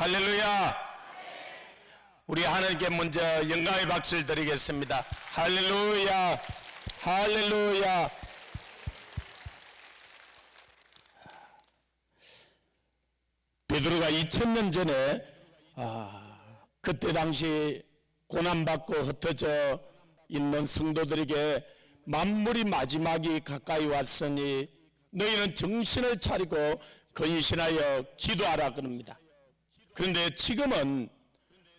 할렐루야. 우리 하나님께 먼저 영광의 박수를 드리겠습니다. 할렐루야, 할렐루야. 베드로가 2000년 전에 그때 당시 고난받고 흩어져 있는 성도들에게 만물이 마지막이 가까이 왔으니 너희는 정신을 차리고 근신하여 기도하라 그럽니다. 그런데 지금은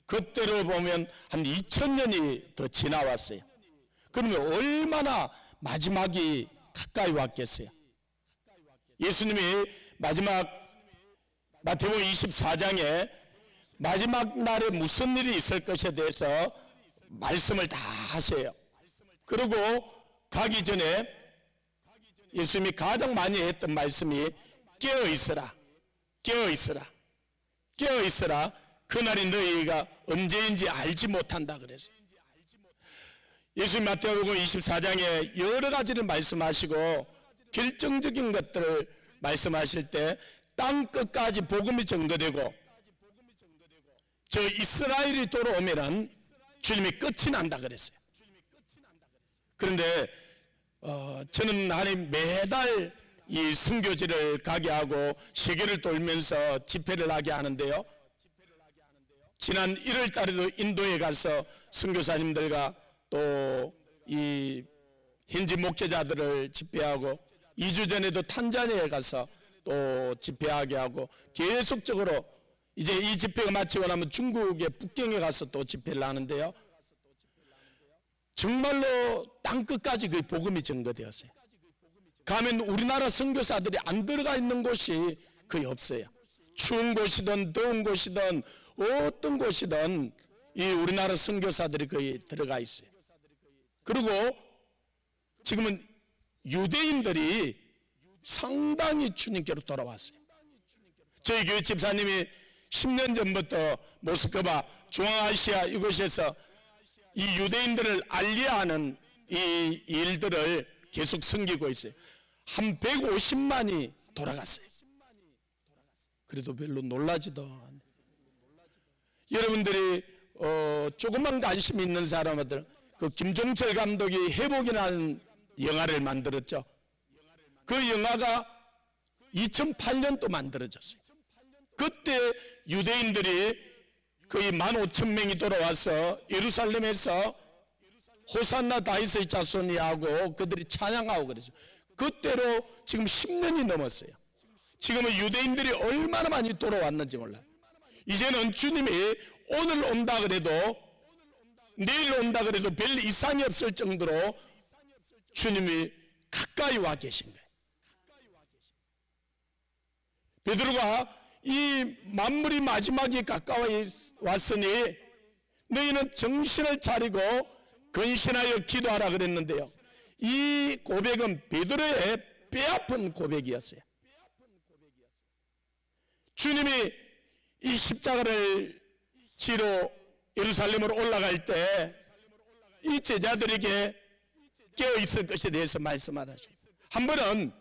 그때로 보면 한 2000년이 더 지나왔어요. 그러면 얼마나 마지막이 가까이 왔겠어요? 예수님이 마지막 마태복음 24장에 마지막 날에 무슨 일이 있을 것에 대해서 말씀을 다 하세요. 그리고 가기 전에 예수님이 가장 많이 했던 말씀이 깨어있으라, 깨어있으라, 깨어있으라. 그날이 너희가 언제인지 알지 못한다 그랬어요. 예수님 마태복음 24장에 여러 가지를 말씀하시고 결정적인 것들을 말씀하실 때 땅 끝까지 복음이 전거되고 저 이스라엘이 돌아오면은 주님이 끝이 난다 그랬어요. 그런데 저는 하나님 매달 이 선교지를 가게 하고 세계를 돌면서 집회를 하게 하는데요. 지난 1월 달에도 인도에 가서 선교사님들과 또 이 현지 목회자들을 집회하고 2주 전에도 탄자니아에 가서 또 집회하게 하고 계속적으로 이제 이 집회가 마치고 나면 중국의 북경에 가서 또 집회를 하는데요. 정말로 땅끝까지 그 복음이 전거되었어요. 가면 우리나라 선교사들이 안 들어가 있는 곳이 거의 없어요. 추운 곳이든 더운 곳이든 어떤 곳이든 이 우리나라 선교사들이 거의 들어가 있어요. 그리고 지금은 유대인들이 상당히 주님께로 돌아왔어요. 저희 교회 집사님이 10년 전부터 모스크바, 중앙아시아 이곳에서 이 유대인들을 알리하는 이 일들을 계속 섬기고 있어요. 한 150만이 돌아갔어요. 그래도 별로 놀라지도 않아요. 여러분들이 조그만 관심 있는 사람들, 그 김종철 감독이 회복이라는 영화를 만들었죠. 그 영화가 2008년 또 만들어졌어요. 그때 유대인들이 거의 15,000명이 돌아와서 예루살렘에서 호산나 다윗의 자손이 하고 그들이 찬양하고 그랬어요. 그때로 지금 10년이 넘었어요. 지금은 유대인들이 얼마나 많이 돌아왔는지 몰라요. 이제는 주님이 오늘 온다 그래도 내일 온다 그래도 별 이상이 없을 정도로 주님이 가까이 와 계신 거예요. 베드로가 이 만물이 마지막이 가까이 왔으니 너희는 정신을 차리고 근신하여 기도하라 그랬는데요. 이 고백은 베드로의 뼈아픈 고백이었어요. 주님이 이 십자가를 지러 예루살렘으로 올라갈 때 이 제자들에게 깨어있을 것에 대해서 말씀하셨어요. 한 번은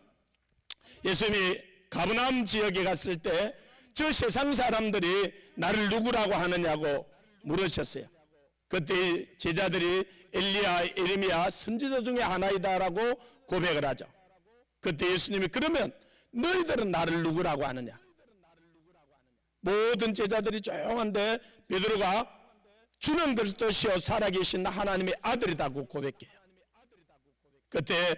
예수님이 가버나움 지역에 갔을 때 저 세상 사람들이 나를 누구라고 하느냐고 물으셨어요. 그때 제자들이 엘리야, 에레미야 선지자 중에 하나이다라고 고백을 하죠. 그때 예수님이 그러면 너희들은 나를 누구라고 하느냐? 모든 제자들이 조용한데 베드로가 주는 그리스도시요 살아계신 하나님의 아들이라고 고백해요. 그때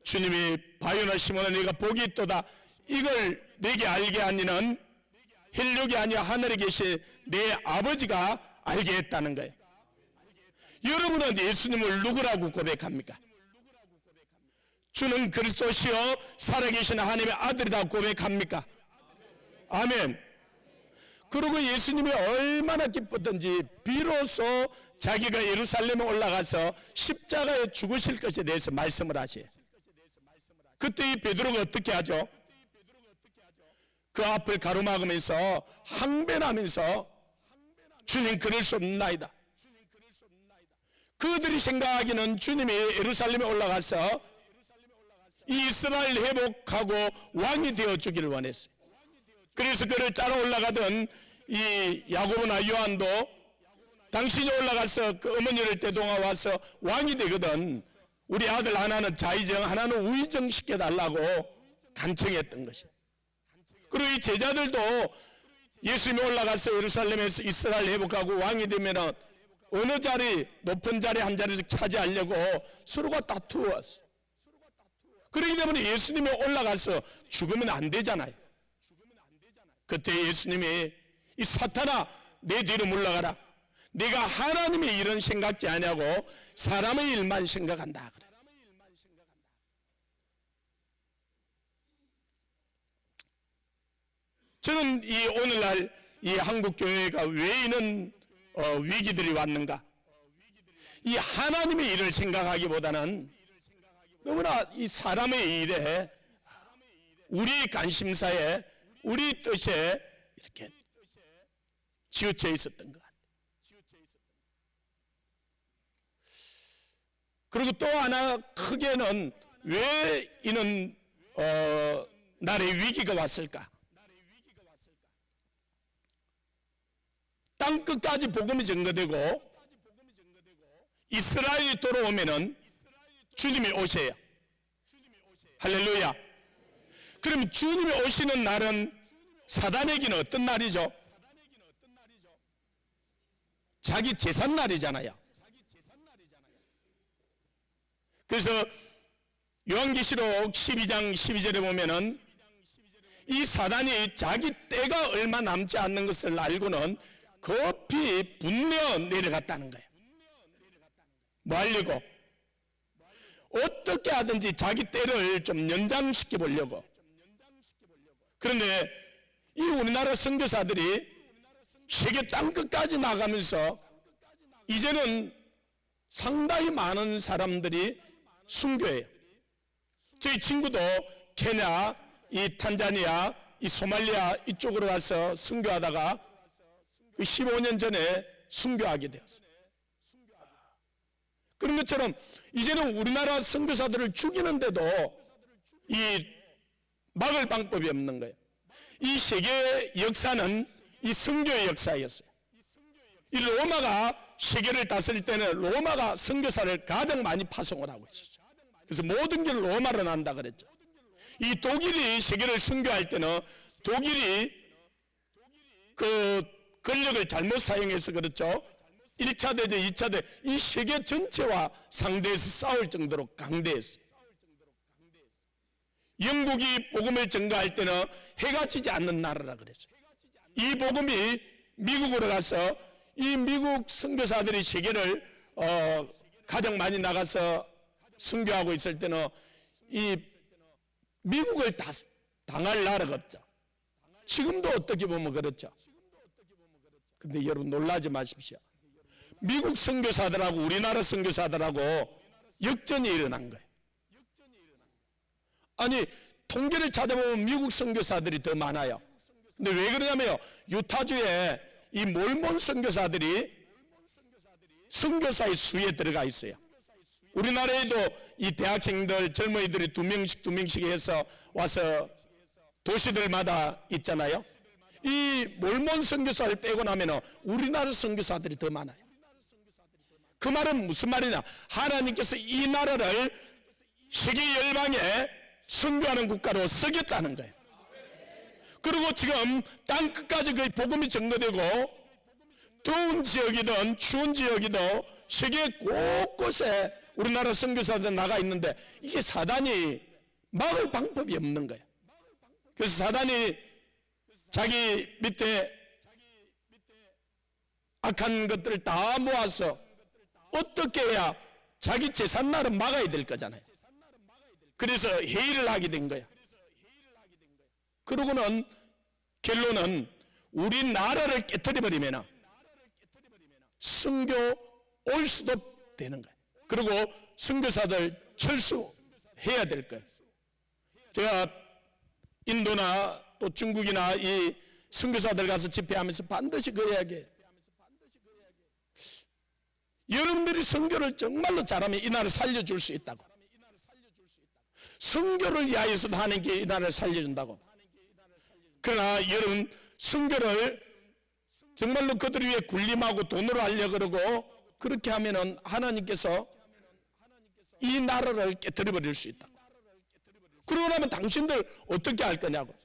주님이 바요나 시몬아 네가 복이 있도다. 이걸 내게 알게 하니는 혈육이 아니라 하늘에 계신 내 아버지가 알게 했다는 거예요. 여러분은 예수님을 누구라고 고백합니까? 주는 그리스도시요 살아계신 하나님의 아들이라고 고백합니까? 아멘. 그리고 예수님이 얼마나 기뻤던지 비로소 자기가 예루살렘에 올라가서 십자가에 죽으실 것에 대해서 말씀을 하셔요. 그때 이 베드로가 어떻게 하죠? 그 앞을 가로막으면서 항변하면서 주님 그럴 수 없나이다. 그들이 생각하기는 주님이 예루살렘에 올라가서 이스라엘 회복하고 왕이 되어주기를 원했어요. 그래서 그를 따라 올라가던 이 야고보나 요한도 당신이 올라가서 그 어머니를 대동하 와서 왕이 되거든 우리 아들 하나는 좌의정 하나는 우의정 시켜달라고 간청했던 것이에요. 그리고 이 제자들도 예수님이 올라가서 예루살렘에서 이스라엘 회복하고 왕이 되면 어느 자리 높은 자리 한 자리씩 차지하려고 서로가 다투었어요. 그렇기 때문에 예수님이 올라가서 죽으면 안 되잖아요. 그때 예수님이 이 사탄아 내 뒤로 물러가라. 네가 하나님의 일은 생각지 아니하고 사람의 일만 생각한다 그래. 저는 이 오늘날 이 한국 교회가 왜 이런 위기들이 왔는가? 이 하나님의 일을 생각하기보다는 너무나 이 사람의 일에 우리 관심사에 우리 뜻에 이렇게 치우쳐 있었던 것 같아요. 그리고 또 하나 크게는 왜 이런 나라에 위기가 왔을까? 땅 끝까지 복음이 전거되고 이스라엘이 돌아오면은 주님이 오셔요. 할렐루야. 그럼 주님이 오시는 날은 사단에게는 어떤 날이죠? 자기 재산 날이잖아요. 그래서 요한계시록 12장 12절에 보면은 이 사단이 자기 때가 얼마 남지 않는 것을 알고는 급히 분내어 내려갔다는 거예요. 뭐 하려고? 어떻게 하든지 자기 때를 좀 연장시켜 보려고. 그런데 이 우리나라 선교사들이 세계 땅끝까지 나가면서 이제는 상당히 많은 사람들이 순교해요. 저희 친구도 케냐, 이 탄자니아, 이 소말리아 이쪽으로 가서 순교하다가 15년 전에 순교하게 되었어요. 그런 것처럼 이제는 우리나라 선교사들을 죽이는데도 이 막을 방법이 없는 거예요. 이 세계 역사는 이 선교의 역사였어요. 이 로마가 세계를 다스릴 때는 로마가 선교사를 가장 많이 파송을 하고 있었어요. 그래서 모든 게 로마로 난다 그랬죠. 이 독일이 세계를 선교할 때는 독일이 그 권력을 잘못 사용해서 그렇죠. 1차 대전, 2차 대전 이 세계 전체와 상대해서 싸울 정도로 강대했어요. 영국이 복음을 전가할 때는 해가 지지 않는 나라라 그랬어요. 이 복음이 미국으로 가서 이 미국 선교사들이 세계를 가장 많이 나가서 선교하고 있을 때는 이 미국을 당할 나라가 없죠. 지금도 어떻게 보면 그렇죠. 근데 여러분 놀라지 마십시오. 미국 선교사들하고 우리나라 선교사들하고 역전이 일어난 거예요. 아니 통계를 찾아보면 미국 선교사들이 더 많아요. 근데 왜 그러냐면요, 유타주에 이 몰몬 선교사들이 선교사의 수에 들어가 있어요. 우리나라에도 이 대학생들 젊은이들이 두 명씩 해서 와서 도시들마다 있잖아요. 이 몰몬 선교사를 빼고 나면 우리나라 선교사들이 더 많아요. 그 말은 무슨 말이냐? 하나님께서 이 나라를 세계 열방에 선교하는 국가로 쓰겠다는 거예요. 그리고 지금 땅 끝까지 거의 복음이 전거되고 더운 지역이든 추운 지역이든 세계 곳곳에 우리나라 선교사들 나가 있는데 이게 사단이 막을 방법이 없는 거예요. 그래서 사단이 자기 밑에 악한 것들을 다 모아서 어떻게 해야 자기 재산날은 막아야 될 거잖아요. 그래서 회의를 하게 된 거예요. 그러고는 결론은 우리나라를 깨트려버리면 선교 올 수도 되는 거예요. 그리고 선교사들 철수해야 될 거예요. 제가 인도나 또 중국이나 이 선교사들 가서 집회하면서 반드시 그 이야기해요. 여러분들이 선교를 정말로 잘하면 이 나라를 살려줄 수 있다고. 선교를 위하여서도 하는 게 이 나라를 살려준다고. 그러나 여러분 선교를 정말로 그들 위해 군림하고 돈으로 하려 그러고 그렇게 하면은 하나님께서 이 나라를 깨뜨려 버릴 수 있다. 그러고 나면 당신들 어떻게 할 거냐고.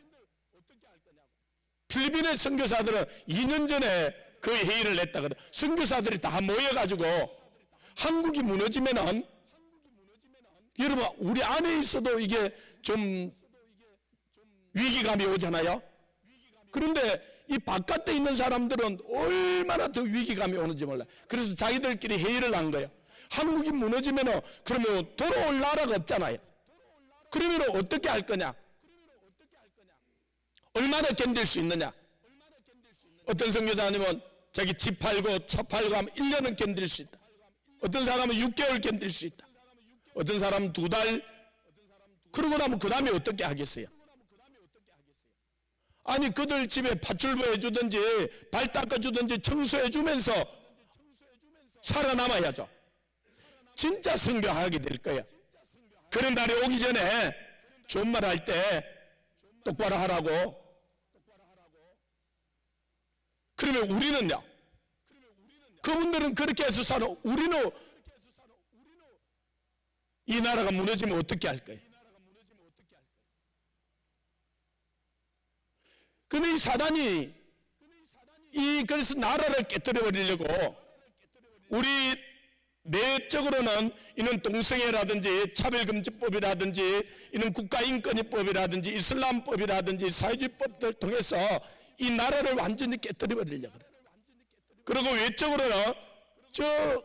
필리핀의 선교사들은 2년 전에 그 회의를 냈다 그래. 선교사들이 다 모여가지고 한국이 무너지면은 여러분 우리 안에 있어도 이게 좀 위기감이 오잖아요. 그런데 이 바깥에 있는 사람들은 얼마나 더 위기감이 오는지 몰라요. 그래서 자기들끼리 회의를 한 거예요. 한국이 무너지면은 그러면 돌아올 나라가 없잖아요. 그러면 어떻게 할 거냐? 얼마나 견딜 수 있느냐? 어떤 선교사님은 자기 집 팔고 차 팔고 하면 1년은 견딜 수 있다. 어떤 사람은 6개월 견딜 수 있다. 어떤 사람은 2달. 그러고 나면 그 다음에 어떻게 하겠어요? 아니 그들 집에 파출부 해주든지 발 닦아주든지 청소해주면서 살아남아야죠. 진짜 선교하게 될 거예요. 그런 날이 오기 전에 좋은 말 할 때 똑바로 하라고. 그러면 우리는요? 그분들은 그렇게 해서 살아. 우리는 이 나라가 무너지면 어떻게 할 거예요? 근데 이 사단이 그래서 나라를 깨뜨려 버리려고 우리 내적으로는 이는 동성애라든지 차별금지법이라든지 이는 국가인권위법이라든지 이슬람법이라든지 사회주의법들 통해서 이 나라를 완전히 깨뜨려 버리려고 그래요. 그리고 외적으로는 저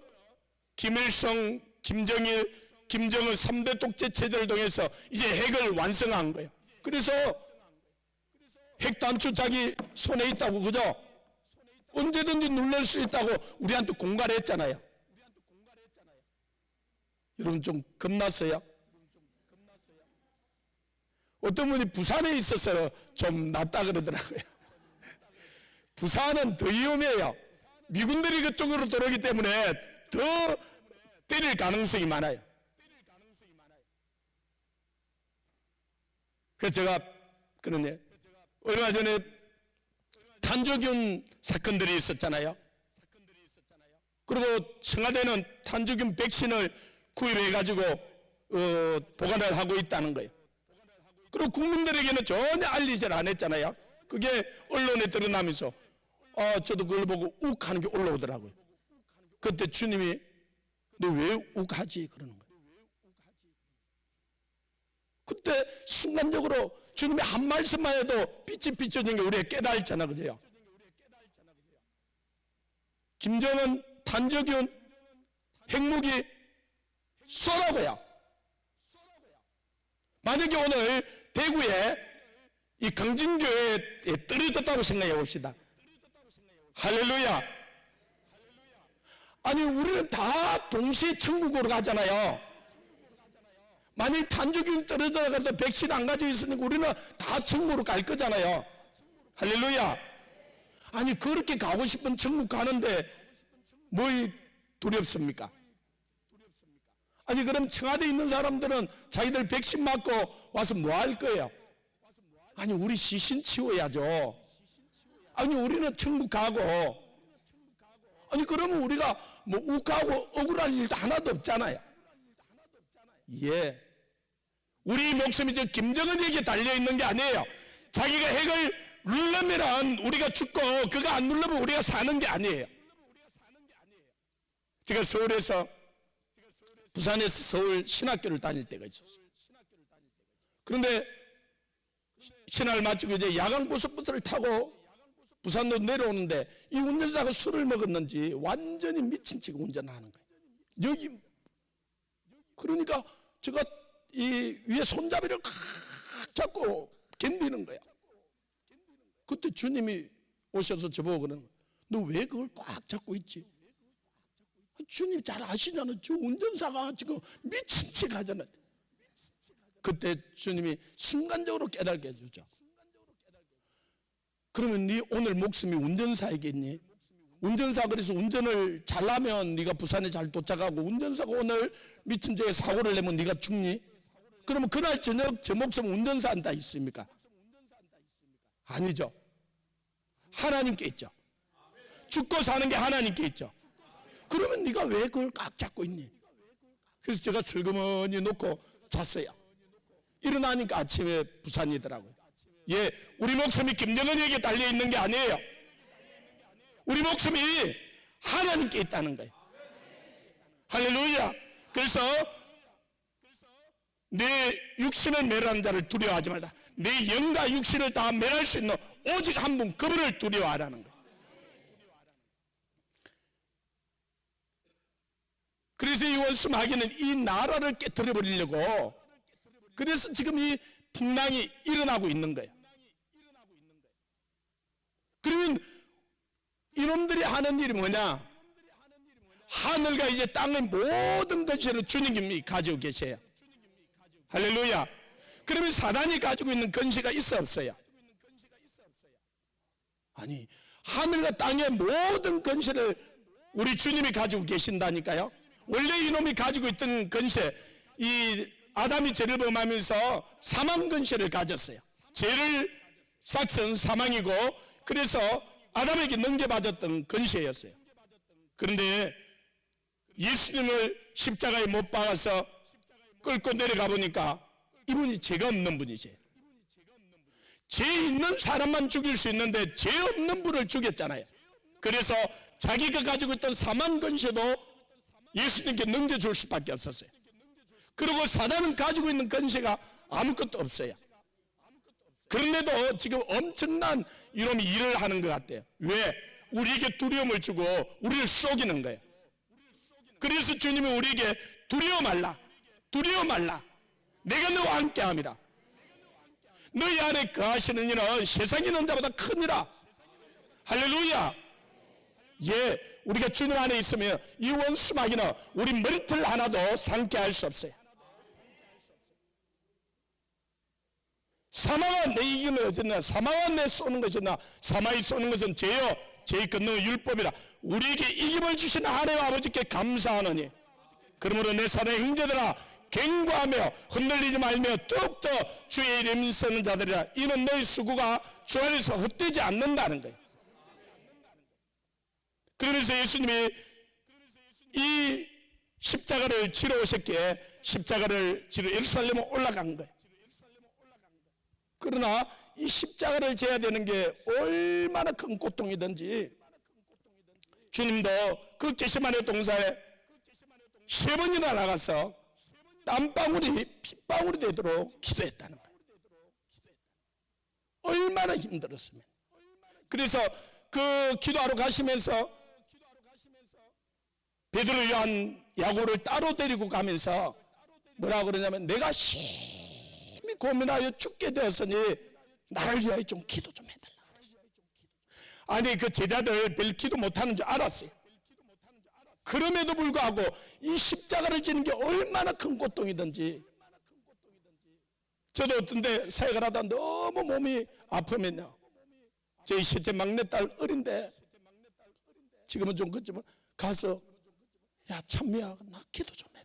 김일성, 김정일, 김정은 3대 독재 체제를 통해서 이제 핵을 완성한 거예요. 그래서 핵단추 자기 손에 있다고, 그죠? 언제든지 누를 수 있다고 우리한테 공갈을 했잖아요. 여러분 좀 겁났어요? 어떤 분이 부산에 있어서 좀 낫다 그러더라고요. 부산은 더 위험해요. 미군들이 그쪽으로 들어오기 때문에 더 때릴 가능성이 많아요. 그래서 제가 그러네. 얼마 전에 탄저균 사건들이 있었잖아요. 그리고 청와대는 탄저균 백신을 구입해가지고 보관을 하고 있다는 거예요. 그리고 국민들에게는 전혀 알리질 안 했잖아요. 그게 언론에 드러나면서 저도 그걸 보고 욱 하는 게 올라오더라고요. 그때 주님이 너 왜 욱 하지? 그러는 거예요. 그때 순간적으로 주님의 한 말씀만 해도 빛이 비춰진 게 우리가 깨달았잖아, 그죠? 김정은 탄저균 핵무기 쏘라고요. 만약에 오늘 대구에 이 강진교회에 떨어졌다고 생각해 봅시다. 할렐루야. 아니 우리는 다 동시에 천국으로 가잖아요. 만약 탄저균 떨어져가도 백신 안 가지고 있으니까 우리는 다 천국으로 갈 거잖아요. 할렐루야. 아니 그렇게 가고 싶은 천국 가는데 뭐 두렵습니까? 아니 그럼 청와대에 있는 사람들은 자기들 백신 맞고 와서 뭐 할 거예요? 아니 우리 시신 치워야죠. 아니 우리는 천국 가고, 아니 그러면 우리가 뭐 욱하고 억울할 일도 하나도 없잖아요. 예, 우리 목숨이 저 김정은에게 달려있는 게 아니에요. 자기가 핵을 누르면 우리가 죽고 그거 안 누르면 우리가 사는 게 아니에요. 제가 서울에서 부산에서 서울 신학교를 다닐 때가 있었어요. 그런데 신학을 마치고 이제 야간 고속버스를 타고 부산으로 내려오는데 이 운전사가 술을 먹었는지 완전히 미친 채 운전하는 거예요. 여기 그러니까 제가 이 위에 손잡이를 칵 잡고 견디는 거야. 그때 주님이 오셔서 저보고 그러는 거예요. 너 왜 그걸 꽉 잡고 있지? 주님 잘 아시잖아요. 저 운전사가 지금 미친 채 가잖아요. 그때 주님이 순간적으로 깨닫게 해주죠. 그러면 네 오늘 목숨이 운전사이겠니? 운전사 그래서 운전을 잘하면 네가 부산에 잘 도착하고 운전사가 오늘 미친 채 사고를 내면 네가 죽니? 그러면 그날 저녁 제 목숨 운전사한테 있습니까? 아니죠. 하나님께 있죠. 죽고 사는 게 하나님께 있죠. 그러면 네가 왜 그걸 꽉 잡고 있니? 그래서 제가 슬그머니 놓고 잤어요. 일어나니까 아침에 부산이더라고요. 예, 우리 목숨이 김정은에게 달려 있는 게 아니에요. 우리 목숨이 하나님께 있다는 거예요. 할렐루야. 그래서 내 육신을 멸하는 자를 두려워하지 말라. 내 영과 육신을 다 멸할 수 있는 오직 한 분, 그분을 두려워하라는 거예요. 그래서 이 원수 마귀는 이 나라를 깨뜨려 버리려고, 그래서 지금 이 풍랑이 일어나고 있는 거예요. 그러면 이놈들이 하는 일이 뭐냐? 하늘과 이제 땅의 모든 것을 주님이 가지고 계세요. 할렐루야. 그러면 사단이 가지고 있는 권세가 있어 없어요? 아니, 하늘과 땅의 모든 권세를 우리 주님이 가지고 계신다니까요. 원래 이놈이 가지고 있던 권세, 이 아담이 죄를 범하면서 사망 권세를 가졌어요. 죄를 싹은 사망이고, 그래서 아담에게 넘겨받았던 권세였어요. 그런데 예수님을 십자가에 못 박아서 끌고 내려가 보니까 이분이 죄가 없는 분이지. 죄 있는 사람만 죽일 수 있는데 죄 없는 분을 죽였잖아요. 그래서 자기가 가지고 있던 사망 권세도 예수님께 넘겨줄 수밖에 없었어요. 그리고 사단은 가지고 있는 권세가 아무것도 없어요. 그런데도 지금 엄청난 이놈이 일을 하는 것 같아요. 왜? 우리에게 두려움을 주고 우리를 속이는 거예요. 그래서 주님이 우리에게 두려워 말라, 두려워 말라, 내가 너와 함께함이라. 너희 안에 거하시는 이는 세상에 있는 자보다 크니라. 할렐루야. 예, 우리가 주님 안에 있으면 이 원수 마귀는 우리 머리털 하나도 상케 할 수 없어요. 사망은 내 이기면 어딨나? 사망은 내 쏘는 것이나 사망이 쏘는 것은 죄요, 죄의 권능은 율법이라. 우리에게 이김을 주신 하나님 아버지께 감사하노니, 그러므로 내 사랑의 형제들아, 갱고하며 흔들리지 말며 뚝뚝 주의 이름 쓰는 자들이라. 이는 너희 수고가 주 안에서 헛되지 않는다는 거예요. 그러면서 예수님이 이 십자가를 지러 오셨기에 십자가를 지러 예루살렘에 올라간 거예요. 그러나 이 십자가를 져야 되는 게 얼마나 큰 고통이든지, 주님도 그 겟세마네 동산에 3번이나 나가서 땀방울이 핏방울이 되도록 기도했다는 거예요. 얼마나 힘들었으면. 그래서 그 기도하러 가시면서 베드로 요한 야고를 따로 데리고 가면서 뭐라고 그러냐면, 내가 심히 고민하여 죽게 되었으니 나를 위하여 좀 기도 좀 해달라. 아니, 그 제자들 별 기도 못하는 줄 알았어요. 그럼에도 불구하고 이 십자가를 지는 게 얼마나 큰 고통이든지. 저도 어떤 데 사역을 하다 너무 몸이 아프면요, 저희 셋째 막내딸 어린데 지금은 좀 그렇지만 가서, 야 찬미야, 나 기도 좀 해.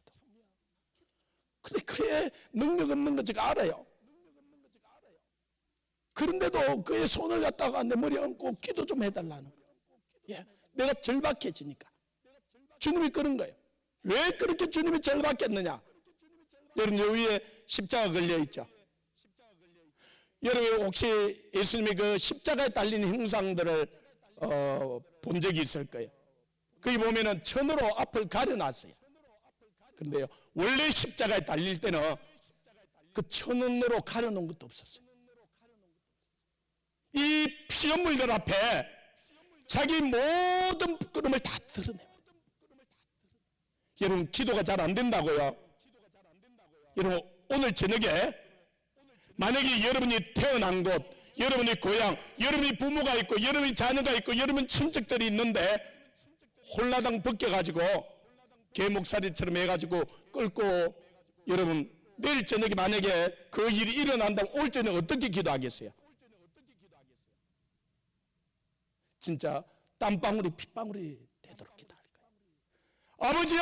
근데 그의 능력 없는 거 제가 알아요. 그런데도 그의 손을 갖다가 내 머리에 얹고 기도 좀 해달라는 거예요. 예, 내가 절박해지니까. 주님이 그런 거예요. 왜 그렇게 주님이 절박했느냐? 여러분, 여기에 십자가 걸려있죠. 여러분, 혹시 예수님이 그 십자가에 달린 형상들을 본 적이 있을 거예요. 거기 보면은 천으로 앞을 가려놨어요. 근데요, 원래 십자가에 달릴 때는 그 천으로 가려놓은 것도 없었어요. 이 피조물들 앞에 자기 모든 부끄러움을 다 드러내요. 여러분, 기도가 잘 안 된다고요? 여러분, 오늘 저녁에 만약에 여러분이 태어난 곳, 여러분의 고향, 여러분이 부모가 있고 여러분이 자녀가 있고 여러분 친척들이 있는데 홀라당 벗겨가지고 개목살이처럼 해가지고 끌고, 여러분 내일 저녁에 만약에 그 일이 일어난다면 올 저녁 어떻게 기도하겠어요? 진짜 땀방울이 핏방울이 되도록 기도할 거예요. 아버지요,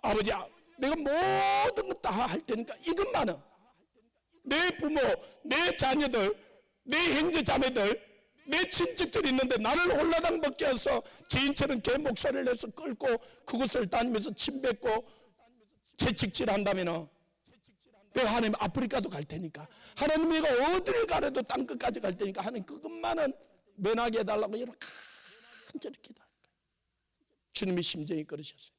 아버지야, 내가 모든 것 다 할 테니까 이것만은 내 부모, 내 자녀들, 내 형제 자매들 내 친척들이 있는데 나를 홀라당 벗겨서 죄인처럼 개 목살을 내서 끌고 그곳을 다니면서 침 뱉고 채찍질한다면 내가 하나님 아프리카도 갈 테니까, 하나님 내가 어디를 가래도 땅끝까지 갈 테니까 하나님 그것만은 면하게 해달라고 여러분 간절히 기도할 거예요. 주님이 심정이 그러셨어요.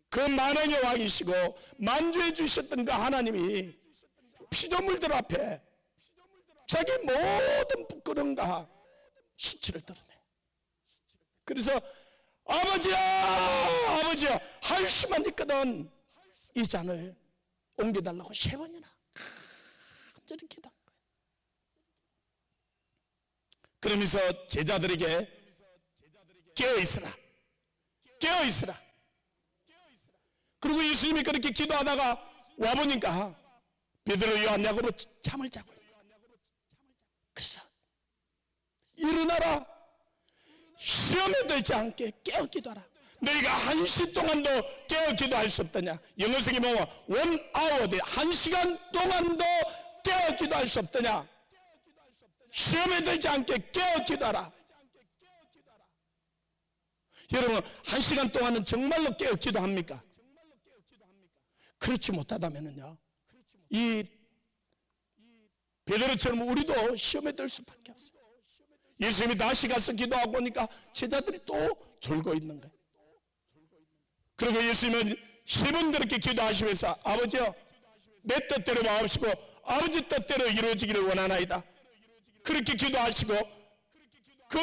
그 만왕의 왕이시고 만주해 주셨던 그 하나님이 피조물들 앞에 자기 모든 부끄러움과 수치를 드러내. 그래서 아버지야 아버지야 할 수만 있거든 이 잔을 옮겨달라고 3번이나 간절히 기도한 거예요. 그러면서 제자들에게 깨어있으라 깨어있으라. 그리고 예수님이 그렇게 기도하다가 와보니까 베드로 요한 야고보 잠을 자고 있는 거예요. 그래서 일어나라, 시험에 들지 않게 깨어 기도하라. 너희가 1시 동안도 깨어 기도할 수 없더냐. 영어성에 보면 1 hour, 1시간 동안도 깨어 기도할 수 없더냐. 시험에 들지 않게 깨어 기도하라. 여러분 1시간 동안은 정말로 깨어 기도합니까? 그렇지 못하다면요, 이 베드로처럼 우리도 시험에 들 수밖에 없어요. 예수님이 다시 가서 기도하고 오니까 제자들이 또 졸고 있는 거예요. 그리고 예수님은 3번 그렇게 기도하시면서 아버지여 내 뜻대로 마옵시고 아버지 뜻대로 이루어지기를 원하나이다. 그렇게 기도하시고 그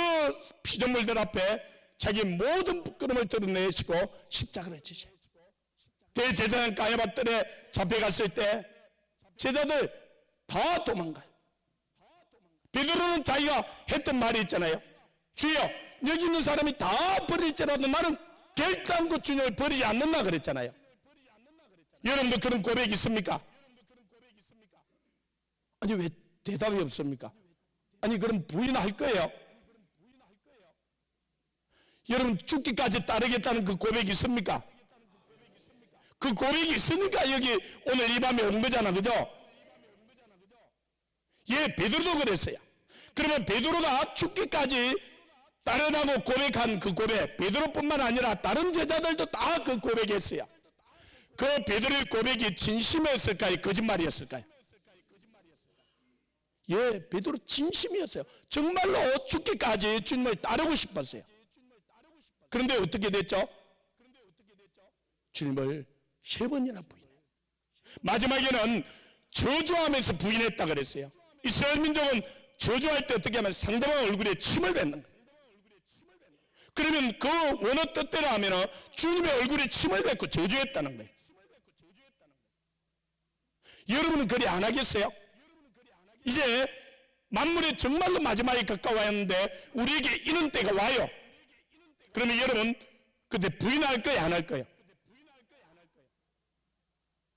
피조물들 앞에 자기 모든 부끄러움을 드러내시고 십자가를 지셔요. 대제사장 가야바 뜰에 잡혀갔을 때 제자들 다 도망가요. 베드로는 자기가 했던 말이 있잖아요. 주여 여기 있는 사람이 다 버릴지라도 나는 결단코 주님을 버리지 않는다 그랬잖아요. 여러분도 그런 고백이 있습니까? 아니 왜 대답이 없습니까? 아니 그럼 부인할 거예요? 여러분 죽기까지 따르겠다는 그 고백이 있습니까? 그 고백이 있으니까 여기 오늘 이 밤에 온 거잖아, 그죠? 예, 베드로도 그랬어요. 그러면 베드로가 죽기까지 따르다고 고백한 그 고백, 베드로뿐만 아니라 다른 제자들도 다 그 고백했어요. 그 베드로의 고백이 진심이었을까요? 거짓말이었을까요? 예, 베드로 진심이었어요. 정말로 죽기까지 주님을 따르고 싶었어요. 그런데 어떻게 됐죠? 주님을 3번이나 부인해요. 마지막에는 저주하면서 부인했다 그랬어요. 이스라엘 민족은 저주할 때 어떻게 하면 상대방 얼굴에 침을 뱉는 거예요. 그러면 그 원어 뜻대로 하면 주님의 얼굴에 침을 뱉고 저주했다는 거예요. 여러분은 그리 안 하겠어요? 이제 만물이 정말로 마지막에 가까워왔는데 우리에게 이런 때가 와요. 그러면 여러분 그때 부인할 거예요, 안 할 거예요?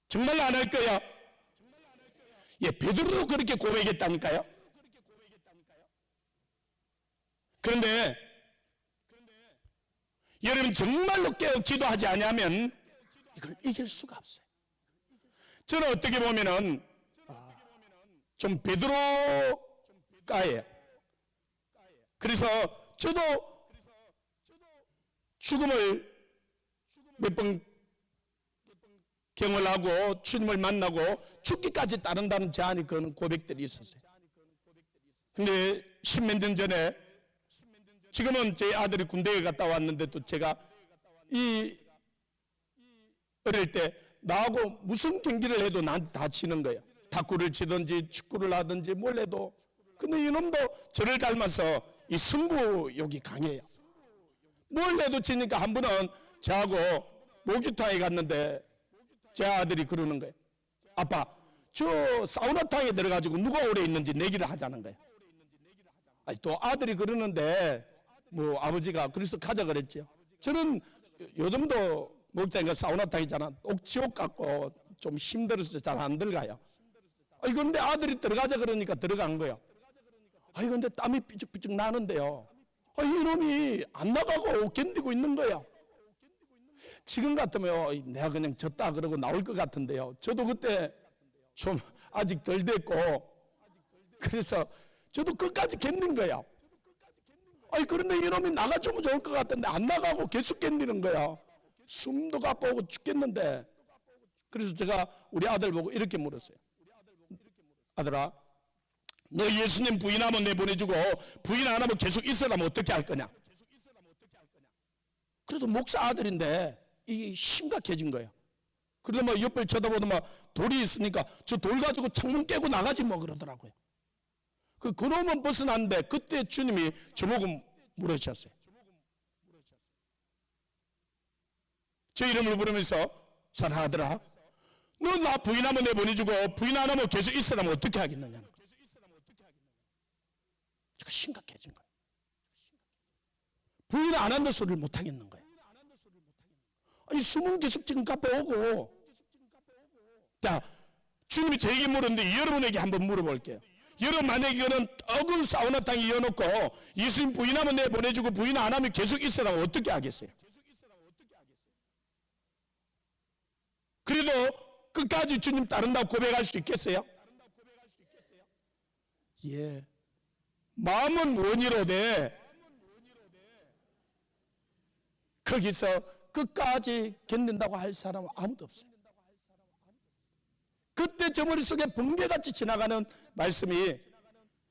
정말로 안 할 거예요? 예, 베드로도 그렇게 고백했다니까요. 그런데 여러분 정말로 깨어 기도하지 않으면 이걸 이길 수가 없어요. 저는 어떻게 보면은 좀 베드로가예요. 그래서 저도 죽음을 몇 번 경험하고 주님을 만나고 죽기까지 따른다는 제안이 그런 고백들이 있었어요. 근데 10몇 년 전에 지금은 제 아들이 군대에 갔다 왔는데도 제가 이 어릴 때 나하고 무슨 경기를 해도 나한테 다 치는 거예요. 탁구를 치든지 축구를 하든지 뭘 해도. 근데 이놈도 저를 닮아서 이 승부욕이 강해요. 뭘 해도 치니까 한 번은 저하고 목욕탕에 갔는데 제 아들이 그러는 거예요. 아빠, 저 사우나탕에 들어가지고 누가 오래 있는지 내기를 하자는 거예요. 아니, 또 아들이 그러는데 뭐 아버지가 그래서 가자 그랬죠. 저는 요즘도 목욕탕에 사우나탕이잖아. 옥지옥 같고 좀 힘들어서 잘 안 들어가요. 아니 그런데 아들이 들어가자 그러니까 들어간 거예요. 아니 근데 땀이 삐죽삐죽 나는데요. 아니 이놈이 안 나가고 견디고 있는 거예요. 지금 같으면 내가 그냥 졌다 그러고 나올 것 같은데요. 저도 그때 좀 아직 덜 됐고 그래서 저도 끝까지 견딘 거예요. 아니 그런데 이놈이 나가주면 좋을 것 같은데 안 나가고 계속 견디는 거야. 숨도 가빠오고 죽겠는데. 그래서 제가 우리 아들 보고 이렇게 물었어요. 아들아, 너 예수님 부인하면 내보내주고 부인 안 하면 계속 있으라면 어떻게 할 거냐? 그래도 목사 아들인데 이게 심각해진 거예요. 그래도 뭐 옆을 쳐다보도 막 돌이 있으니까 저 돌 가지고 창문 깨고 나가지 뭐 그러더라고요. 그놈은 벗어났는데 그때 주님이 저보고 물으셨어요. 제 이름을 부르면서 사랑하더라, 너 나 부인하면 내보내주고 부인 안 하면 계속 있으라면 어떻게 하겠느냐는 거예요. 제가 심각해진 거예요. 부인 안 한다 소리를 못 하겠는 거예요. 아니 숨은 계속 지금 갚아 오고. 자, 주님이 저에게 물었는데 여러분에게 한번 물어볼게요. 여러분 만약에 이거는 떡은 사우나탕 이어놓고 예수님 부인하면 내보내주고 부인 안 하면 계속 있으라고 어떻게 하겠어요? 그래도 끝까지 주님 따른다고 고백할 수 있겠어요? 예. 마음은 원이로되 거기서 끝까지 견딘다고 할 사람은 아무도 없어요. 그때 저 머릿속에 번개같이 지나가는 말씀이,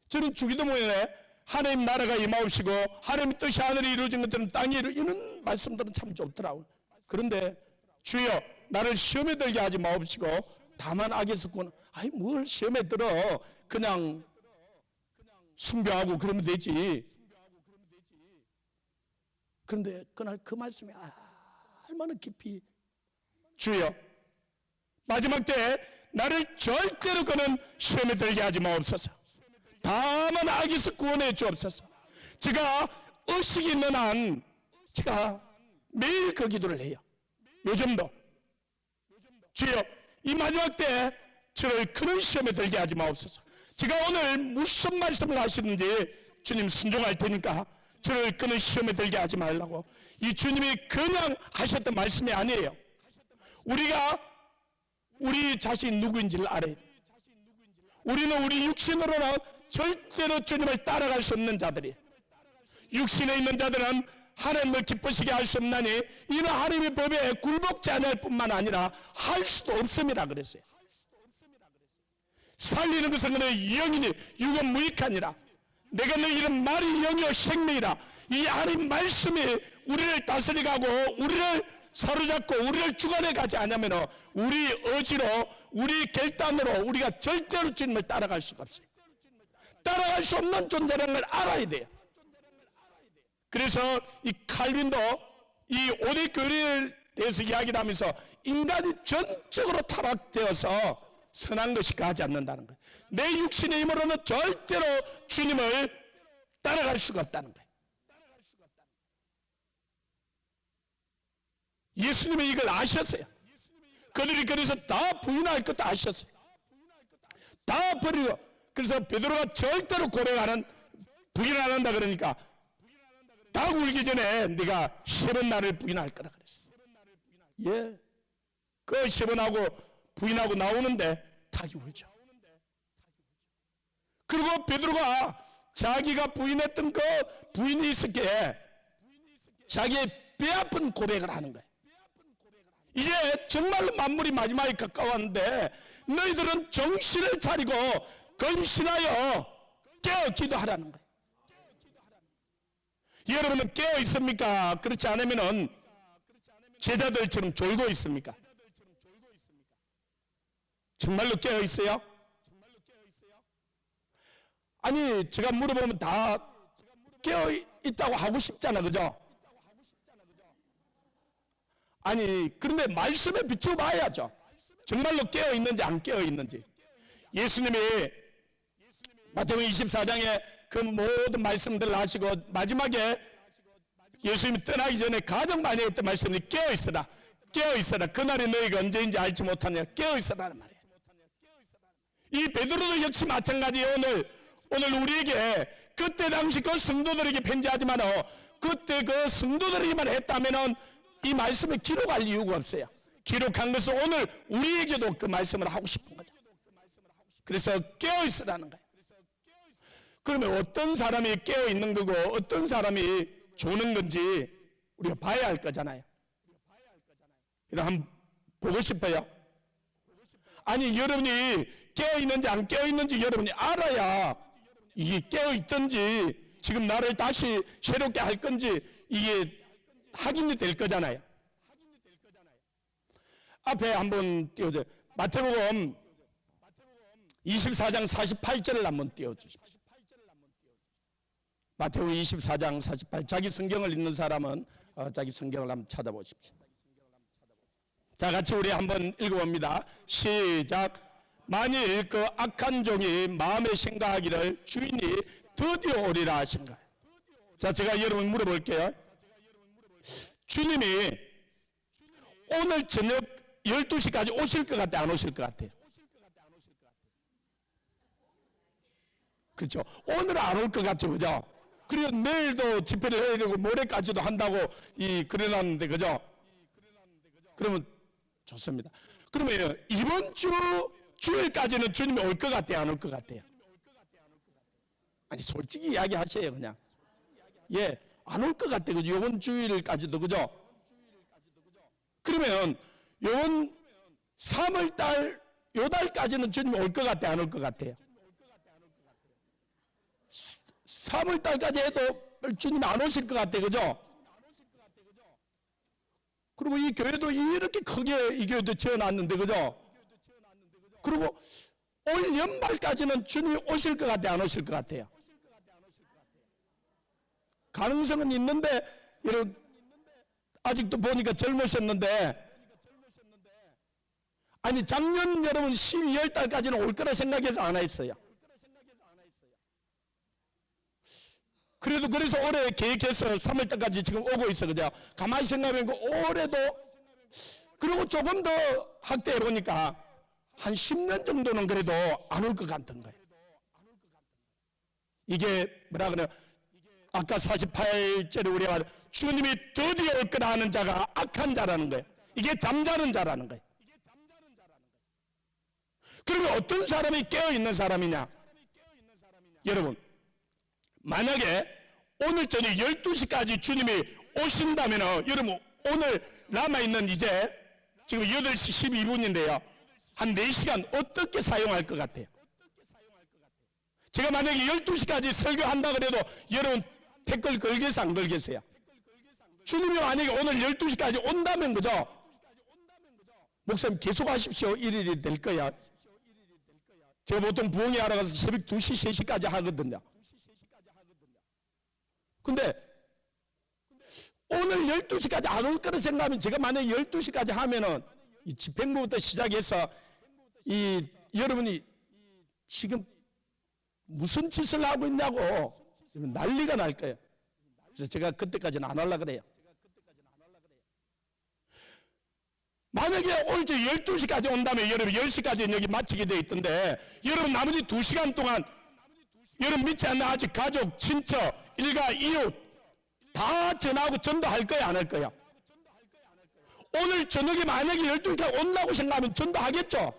저는 주기도문에 하나님 나라가 임하옵시고 하나님 뜻이 하늘에 이루어진 것들은 땅에 이런 말씀들은 참 좋더라고요. 그런데 주여 나를 시험에 들게 하지 마옵시고 다만 악에서 구원. 아니 뭘 시험에 들어, 그냥 숭배하고 그러면 되지. 그런데 그날 그 말씀이 얼마나 깊이, 주여 마지막 때 나를 절대로 그는 시험에 들게 하지 마옵소서. 다만 악에서 구원해 주옵소서. 제가 의식이 있는 한 제가 매일 그 기도를 해요. 요즘도 주여 이 마지막 때 저를 그런 시험에 들게 하지 마옵소서. 제가 오늘 무슨 말씀을 하시는지 주님 순종할 테니까 저를 그런 시험에 들게 하지 말라고. 이 주님이 그냥 하셨던 말씀이 아니에요. 우리가 우리 자신 누구인지를 알아야 돼요. 우리는 우리 육신으로는 절대로 주님을 따라갈 수 없는 자들이에요. 육신에 있는 자들은 하나님을 기쁘시게 할 수 없나니 이는 하나님의 법에 굴복지 않을 뿐만 아니라 할 수도 없음이라 그랬어요. 살리는 것은 그의 영이니 육은 무익하니라. 내가 너희는 말이 영이요 생명이라. 이 하나님 말씀이 우리를 다스리가고 우리를 사로잡고 우리를 주관해 가지 않으면 우리 의지로 우리 결단으로 우리가 절대로 주님을 따라갈 수가 없어요. 따라갈 수 없는 존재라는 걸 알아야 돼요. 그래서 이 칼빈도 이 오대 교리에 대해서 이야기를 하면서 인간이 전적으로 타락되어서 선한 것이 가지 않는다는 거예요. 내 육신의 힘으로는 절대로 주님을 따라갈 수가 없다는 거예요. 예수님이 이걸 아셨어요. 그들이 그래서 다 부인할 것도 아셨어요. 다 버리고. 그래서 베드로가 절대로 고백하는, 부인 안 한다 그러니까 다 울기 전에 네가 7번 나를 부인할 거라 그랬어요. 예. 그 7번하고 부인하고 나오는데 닭이 울죠. 그리고 베드로가 자기가 부인했던 그 부인이 있었기에 자기의 뼈아픈 고백을 하는 거예요. 이제 정말로 만물이 마지막에 가까웠는데 너희들은 정신을 차리고 근신하여 깨어 기도하라는 거예요. 여러분은 깨어 있습니까? 그렇지 않으면 제자들처럼 졸고 있습니까? 정말로 깨어 있어요? 아니 제가 물어보면 다 깨어 있다고 하고 싶잖아, 그죠? 아니 그런데 말씀에 비춰봐야죠. 정말로 깨어 있는지 안 깨어 있는지. 예수님이 마태복음 24장에 그 모든 말씀들을 하시고 마지막에 예수님이 떠나기 전에 가장 많이 했던 말씀이 깨어 있어라, 깨어 있어라. 그날이 너희가 언제인지 알지 못하냐. 깨어 있어라는 말이에요. 이 베드로도 역시 마찬가지예요. 오늘 우리에게 그때 당시 그 성도들에게 편지하지만 그때 그 성도들에게만 했다면은 이 말씀을 기록할 이유가 없어요. 기록한 것은 오늘 우리에게도 그 말씀을 하고 싶은 거죠. 그래서 깨어있으라는 거예요. 그러면 어떤 사람이 깨어 있는 거고 어떤 사람이 조는 건지 우리가 봐야 할 거잖아요. 이거 한번 보고 싶어요. 아니 여러분이 깨어 있는지 안 깨어 있는지 여러분이 알아야 이게 깨어 있든지 지금 나를 다시 새롭게 할 건지 이게 확인이 될 거잖아요. 앞에 한번 띄워줘요. 마태복음 24장 48절을 한번 띄워주십시오. 마태복음 24장 48, 자기 성경을 읽는 사람은 자기 성경을 한번 찾아보십시오. 자, 같이 우리 한번 읽어봅니다. 시작. 만일 그 악한 종이 마음에 생각하기를 주인이 드디어 오리라 하신가요? 자, 제가 여러분 물어볼게요. 주님이 오늘 저녁 12시까지 오실 것 같아요? 안 오실 것 같아요? 그렇죠. 오늘 안 올 것 같죠, 그죠? 그리고 내일도 집회를 해야 되고 모레까지도 한다고 그래놨는데, 그죠? 그러면 좋습니다. 그러면 이번 주일까지는 주님이 올 것 같아요, 안 올 것 같아요? 아니 솔직히 이야기하세요, 그냥. 예, 안 올 것 같아요, 그죠? 이번 주일까지도, 그죠? 그러면 이번 3월달 요 달까지는 주님이 올 것 같아요, 안 올 것 같아요? 3월달까지 해도 주님이 안 오실 것 같아요, 그죠? 그리고 이 교회도 이렇게 크게 이 교회도 지어놨는데, 그죠? 그리고 올 연말까지는 주님이 오실 것 같아요, 안 오실 것 같아요? 가능성은 있는데, 여러분, 아직도 보니까 젊으셨는데, 아니, 작년 여러분 12월 달까지는 올 거라 생각해서 안 했어요. 그래서 올해 계획해서 3월 달까지 지금 오고 있어, 그죠? 가만히 생각해보니까 올해도, 그리고 조금 더 확대해 보니까 한 10년 정도는 그래도 안 올 것 같은 거예요. 이게 뭐라 그래요? 아까 48절에 우리가 주님이 드디어 올 거라 하는 자가 악한 자라는 거예요. 이게 잠자는 자라는 거예요. 그러면 어떤 사람이 깨어있는 사람이냐? 여러분, 만약에 오늘 저녁 12시까지 주님이 오신다면 여러분 오늘 남아있는 이제 지금 8시 12분인데요. 한 4시간 어떻게 사용할 것 같아요? 제가 만약에 12시까지 설교한다 그래도 여러분 댓글 걸겠어요, 안 걸겠어요? 주님이 만약에 오늘 12시까지 온다면, 그죠? 목사님 계속 하십시오. 일일이 될 거야. 제가 보통 부흥회 하러 가서 새벽 2시, 3시까지 하거든요. 근데 오늘 12시까지 안 올 거라 생각하면, 제가 만약에 12시까지 하면은 이 집행부부터 시작해서 여러분이 지금 무슨 짓을 하고 있냐고 난리가 날 거예요. 그래서 제가 그때까지는 안 하려고 그래요. 만약에 오늘 12시까지 온다면 여러분 10시까지는 여기 마치게 되어 있던데, 여러분 나머지 2시간 동안 여러분 믿지 않는 아직 가족, 친척, 일가, 이웃 다 전하고 전도할 거야, 안 할 거야? 오늘 저녁에 만약에 12시까지 온다고 생각하면 전도하겠죠?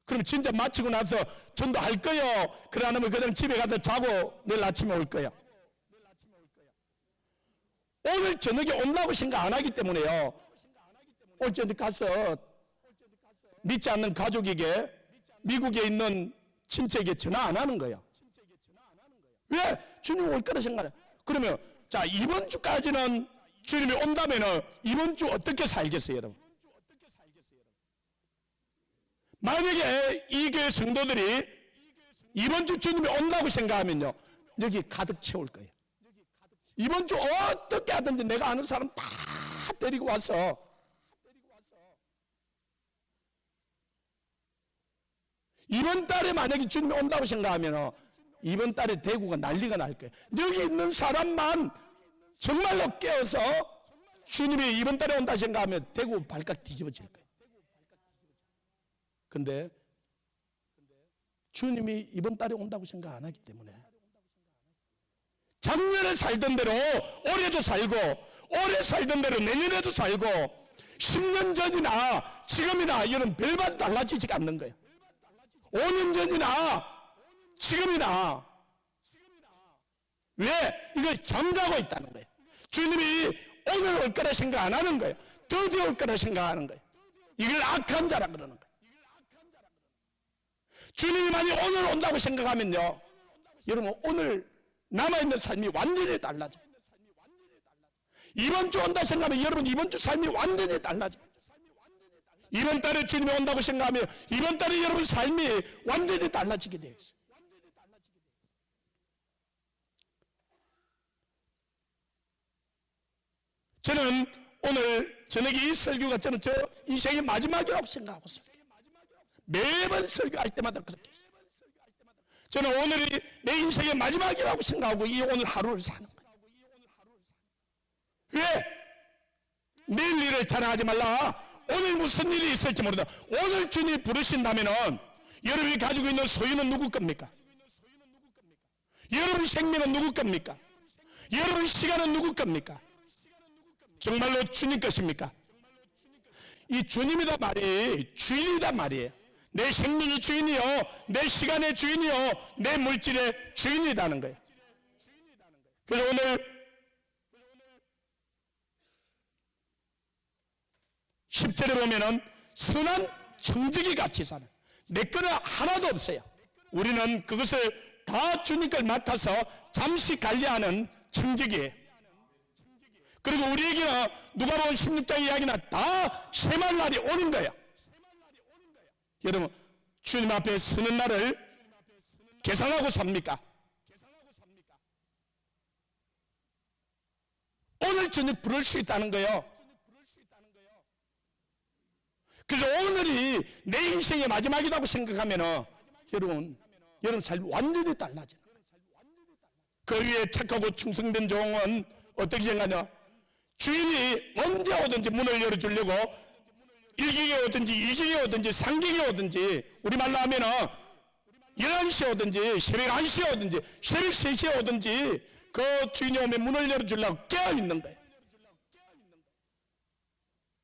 그럼 진짜 마치고 나서 전도할 거요? 그래 안 하면 그냥 집에 가서 자고 내일 아침에 올 거야? 오늘 저녁에 온다고 생각 안 하기 때문에요. 오늘 저녁 가서 믿지 않는 가족에게, 미국에 있는 친척에게 전화 안 하는 거예요. 왜? 주님 올 거라 생각해. 그러면 자, 이번 주까지는 주님이 온다면 이번 주 어떻게 살겠어요, 여러분? 만약에 이 교회 성도들이 이번 주 주님이 온다고 생각하면요, 여기 가득 채울 거예요. 이번 주 어떻게 하든지 내가 아는 사람 다 데리고 와서 이번 달에 만약에 주님이 온다고 생각하면 이번 달에 대구가 난리가 날 거예요. 여기 있는 사람만 정말로 깨어서 주님이 이번 달에 온다 생각하면 대구 발칵 뒤집어질 거예요. 근데 주님이 이번 달에 온다고 생각 안 하기 때문에 작년에 살던 대로 올해도 살고, 올해 살던 대로 내년에도 살고, 10년 전이나 지금이나 이런 별반 달라지지 않는 거예요. 5년 전이나 지금이나 왜 이걸 잠자고 있다는 거예요. 주님이 오늘 올 거라 생각 안 하는 거예요. 드디어 올 거라 생각하는 거예요. 이걸 악한 자라 그러는 거예요. 주님이 만약 오늘 온다고 생각하면요, 여러분 오늘 남아있는 삶이 완전히 달라져요. 이번 주 온다 생각하면 여러분 이번 주 삶이 완전히 달라져요. 이번 달에 주님이 온다고 생각하면 이번 달에 여러분 삶이 완전히 달라지게 되어 있어요. 저는 오늘 저녁에 이 설교가 저는 저 인생의 마지막이라고 생각하고 있어요. 매번 설교할 때마다 그렇게 했어요. 저는 오늘이 내 인생의 마지막이라고 생각하고 이 오늘 하루를 사는 거예요. 왜? 내일 일을 자랑하지 말라. 오늘 무슨 일이 있을지 모른다. 오늘 주님이 부르신다면은 여러분이 가지고 있는 소유는 누구 겁니까? 여러분 생명은 누구 겁니까? 여러분 시간은 누구 겁니까? 정말로 주님 것입니까? 이 주님이다 말이 주인이다 말이에요. 내 생명의 주인이요, 내 시간의 주인이요, 내 물질의 주인이라는 거예요. 그래서 오늘 10절에 보면은 선한 청지기 같이 사는, 내 거는 하나도 없어요. 우리는 그것을 다 주님 걸 맡아서 잠시 관리하는 청지기예요. 그리고 우리에게는 누가복음 16장 이야기나 다 셈할 날이 오는 거예요. 여러분 주님 앞에 서는 날을 계산하고 삽니까? 오늘 저녁 부를 수 있다는 거예요. 그래서 오늘이 내 인생의 마지막이라고 생각하면 여러분 삶이 완전히 달라져요. 그 위에 착하고 충성된 종은 어떻게 생각하냐? 주인이 언제 오든지 문을 열어주려고 1경에 오든지 2경에 오든지 3경에 오든지, 우리말로 하면 11시에 오든지 새벽 1시에 오든지 새벽 3시에 오든지 그 주인이 오면 문을 열어주려고 깨어있는 거예요.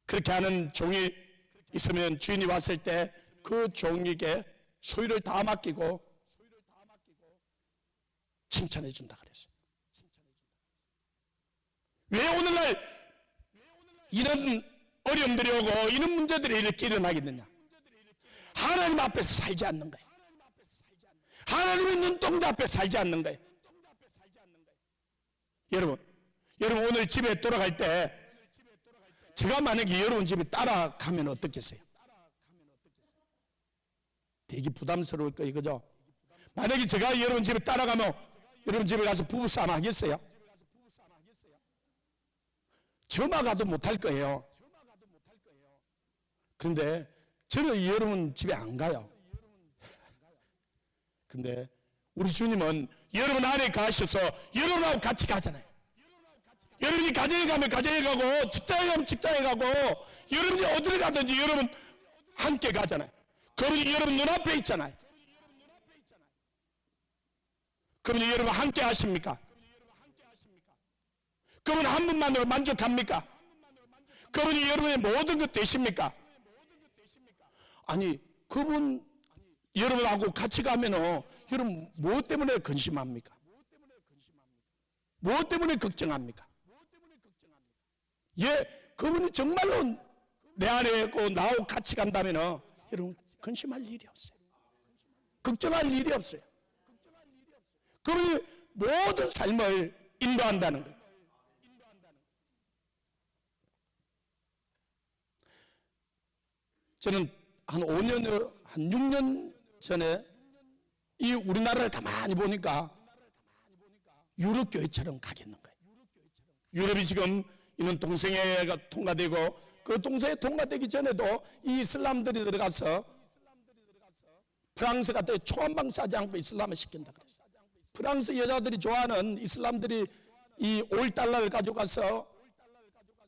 그렇게 하는 종이 있으면 주인이 왔을 때 그 종에게 소유를 다 맡기고 칭찬해 준다 그랬어요. 왜 오늘날 이런 어려움들이 오고 이런 문제들이 이렇게 일어나겠느냐? 하나님 앞에서 살지 않는 거예요. 하나님의 눈동자 앞에 살지 않는 거예요. 여러분 오늘 집에 돌아갈 때 제가 만약에 여러분 집에 따라가면 어떻겠어요? 되게 부담스러울 거예요, 그죠? 만약에 제가 여러분 집에 따라가면 여러분 집에 가서 부부싸움 하겠어요? 저만 가도 못할 거예요. 그런데 저는 여러분 집에 안 가요. 근데 우리 주님은 여러분 안에 가셔서 여러분하고 같이 가잖아요. 여러분이 가정에 가면 가정에 가고, 직장에 가면 직장에 가고, 여러분이 어디를 가든지 여러분 함께 가잖아요. 그분이 여러분 눈앞에 있잖아요. 그분이 여러분 함께 하십니까? 그분 한 분만으로 만족합니까? 그분이 여러분의 모든 것 되십니까? 아니, 그분 여러분하고 같이 가면은 여러분 무엇 때문에 근심합니까? 무엇 때문에 걱정합니까? 예, 그분이 정말로 내 안에 있고 나하고 같이 간다면은 여러분 근심할 일이 없어요. 걱정할 일이 없어요. 그분이 모든 삶을 인도한다는 거예요. 저는 한 5년, 한 6년 전에 이 우리나라를 가만히 보니까 유럽 교회처럼 가겠는 거예요. 유럽이 지금 이는 동성애가 통과되고, 그 동성애 통과되기 전에도 이 이슬람들이 들어가서 프랑스 같은 초한방 싸지 않고 이슬람을 시킨다 그랬어요. 프랑스 여자들이 좋아하는 이슬람들이 이 $5 가져가서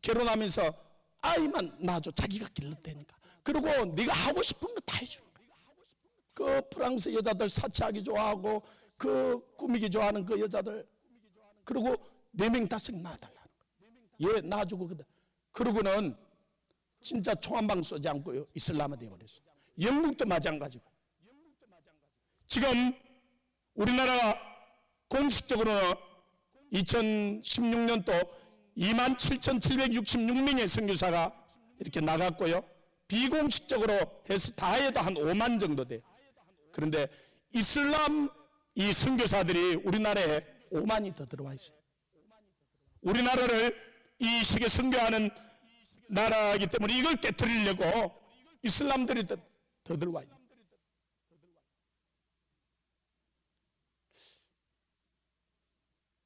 결혼하면서 아이만 낳아줘. 자기가 길러도 되니까. 그리고 네가 하고 싶은 거 다 해주는 거야. 그 프랑스 여자들 사치하기 좋아하고 그 꾸미기 좋아하는 그 여자들, 그리고 4명 5명 낳아달라는 거야. 얘 낳아주고 그러고는 진짜 총한방 쏘지 않고 이슬람화 되어버렸어. 영국도 마찬가지고. 지금 우리나라가 공식적으로 2016년도 27,766명의 선교사가 이렇게 나갔고요. 비공식적으로 해서 다 해도 한 5만 정도 돼요. 그런데 이슬람 이 선교사들이 우리나라에 5만이 더 들어와 있어요. 우리나라를 이 시기에 선교하는 나라이기 때문에 이걸 깨뜨리려고 이슬람들이 더 들어와 있어요.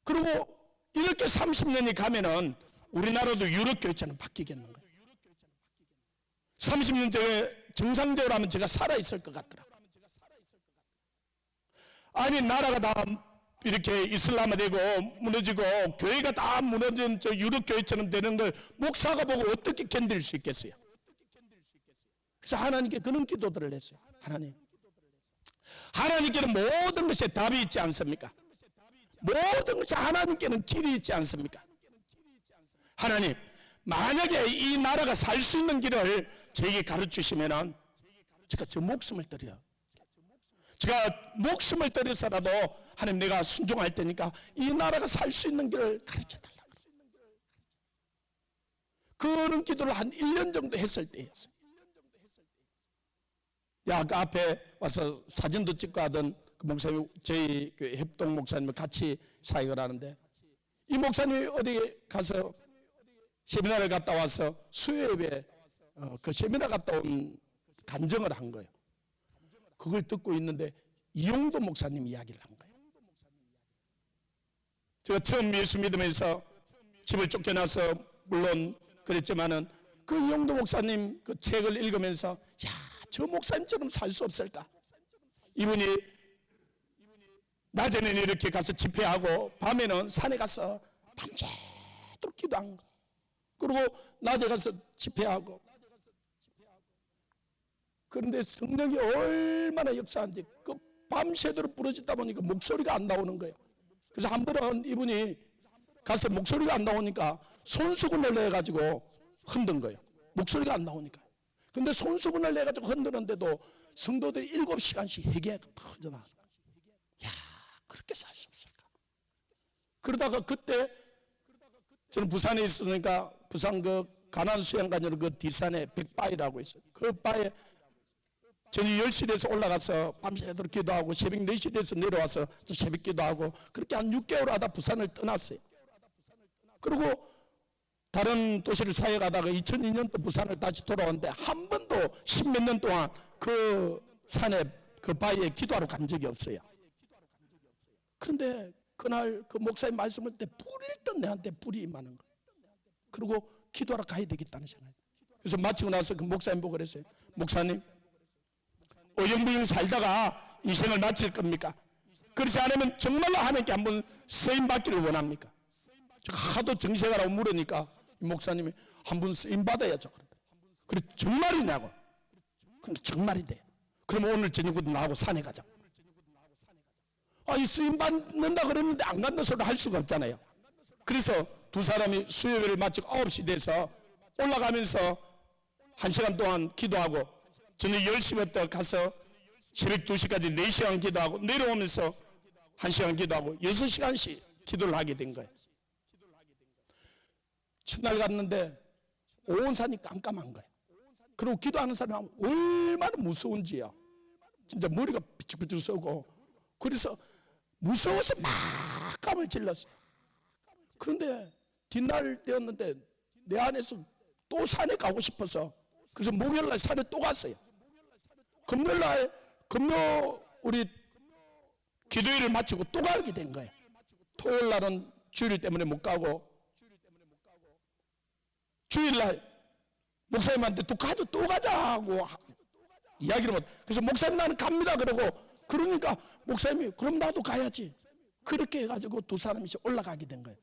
그리고 이렇게 30년이 가면은 우리나라도 유럽교회처럼 바뀌겠는 거예요. 30년 전에 정상적으로 하면 제가 살아있을 것 같더라고요. 아니 나라가 다 이렇게 이슬람화되고 무너지고 교회가 다 무너진 저 유럽교회처럼 되는 걸 목사가 보고 어떻게 견딜 수 있겠어요? 그래서 하나님께 그런 기도들을 했어요. 하나님께는 모든 것에 답이 있지 않습니까? 모든 것이 하나님께는 길이 있지 않습니까? 하나님, 만약에 이 나라가 살 수 있는 길을 저에게 가르치시면은 제가 저 목숨을 드려요. 제가 목숨을 들여서라도 하나님 내가 순종할 테니까 이 나라가 살 수 있는 길을 가르쳐 달라고. 그런 기도를 한 1년 정도 했을 때였어요. 그 앞에 와서 사진도 찍고 하던 그 목사님, 저희 그 협동 목사님과 같이 사역을 하는데 이 목사님이 어디 가서 세미나를 갔다 와서 수요예배 그 세미나 갔다 온 간증을 한 거예요. 그걸 듣고 있는데 이용도 목사님 이야기를 한 거예요. 제가 처음 예수 믿으면서 집을 쫓겨나서 물론 그랬지만은 그 이용도 목사님 그 책을 읽으면서 야, 저 목사님처럼 살 수 없을까? 이분이 낮에는 이렇게 가서 집회하고 밤에는 산에 가서 밤새도록 기도한 거. 그리고 낮에 가서 집회하고. 그런데 성령이 얼마나 역사한지 그 밤새도록 부러지다 보니까 목소리가 안 나오는 거예요. 그래서 한 번은 이분이 가서 목소리가 안 나오니까 손수건을 내가지고 흔든 거예요. 목소리가 안 나오니까. 근데 손수건을 내가지고 흔드는데도 성도들이 7시간씩 회개가 터져나가는 거예요. 야, 그렇게 살 수 없을까? 그러다가 그때 저는 부산에 있으니까 부산 그 가난수양관으로 그 뒷산에 백바위라고 있어요. 그 바에 저녁 10시 돼서 올라가서 밤새도록 기도하고 새벽 4시 돼서 내려와서 또 새벽 기도하고 그렇게 한 6개월 하다 부산을 떠났어요. 그리고 다른 도시를 사역하다가 2002년도 부산을 다시 돌아왔는데 한 번도 10몇 년 동안 그 산에 그 바위에 기도하러 간 적이 없어요. 그런데 그날 그 목사님 말씀을 때 뿌릴 듯 내한테 불이 임하는 거예요. 그리고 기도하러 가야 되겠다는 생각이. 그래서 마치고 나서 그 목사님 보고 그랬어요. 목사님, 어영부영 살다가 인생을 마칠 겁니까? 그렇지 않으면 정말로 하나님께 한번 쓰임 받기를 원합니까? 제가 하도 정색하라고 물으니까 이 목사님이 한번 쓰임 받아야죠. 그래 정말이냐고. 근데 정말이 돼. 그럼 오늘 저녁부터 나하고 산에 가자. 이 쓰임 받는다 그랬는데 안 간다 소리 할 수가 없잖아요. 그래서 두 사람이 수요일을 마치고 9시 돼서 올라가면서 1시간 동안 기도하고 저녁 10시부터 가서 새벽 2시까지 4시간 기도하고 내려오면서 1시간 기도하고 6시간씩 기도를 하게 된 거예요. 첫날 갔는데 온 산이 깜깜한 거예요. 그리고 기도하는 사람이 얼마나 무서운지요. 진짜 머리가 비쭉비쭉 쏘고 그래서 무서워서 막 깜을 질렀어요. 그런데 뒷날 되었는데 내 안에서 또 산에 가고 싶어서 그래서 목요일날 산에 또 갔어요. 금요일날 우리 기도일을 마치고 또 가게 된 거예요. 토요일날은 주일 때문에 못 가고 주일날 목사님한테 또 가자 하고 이야기를 못. 그래서 목사님 나는 갑니다 그러고 그러니까 목사님이 그럼 나도 가야지. 그렇게 해가지고 두 사람씩 올라가게 된 거예요.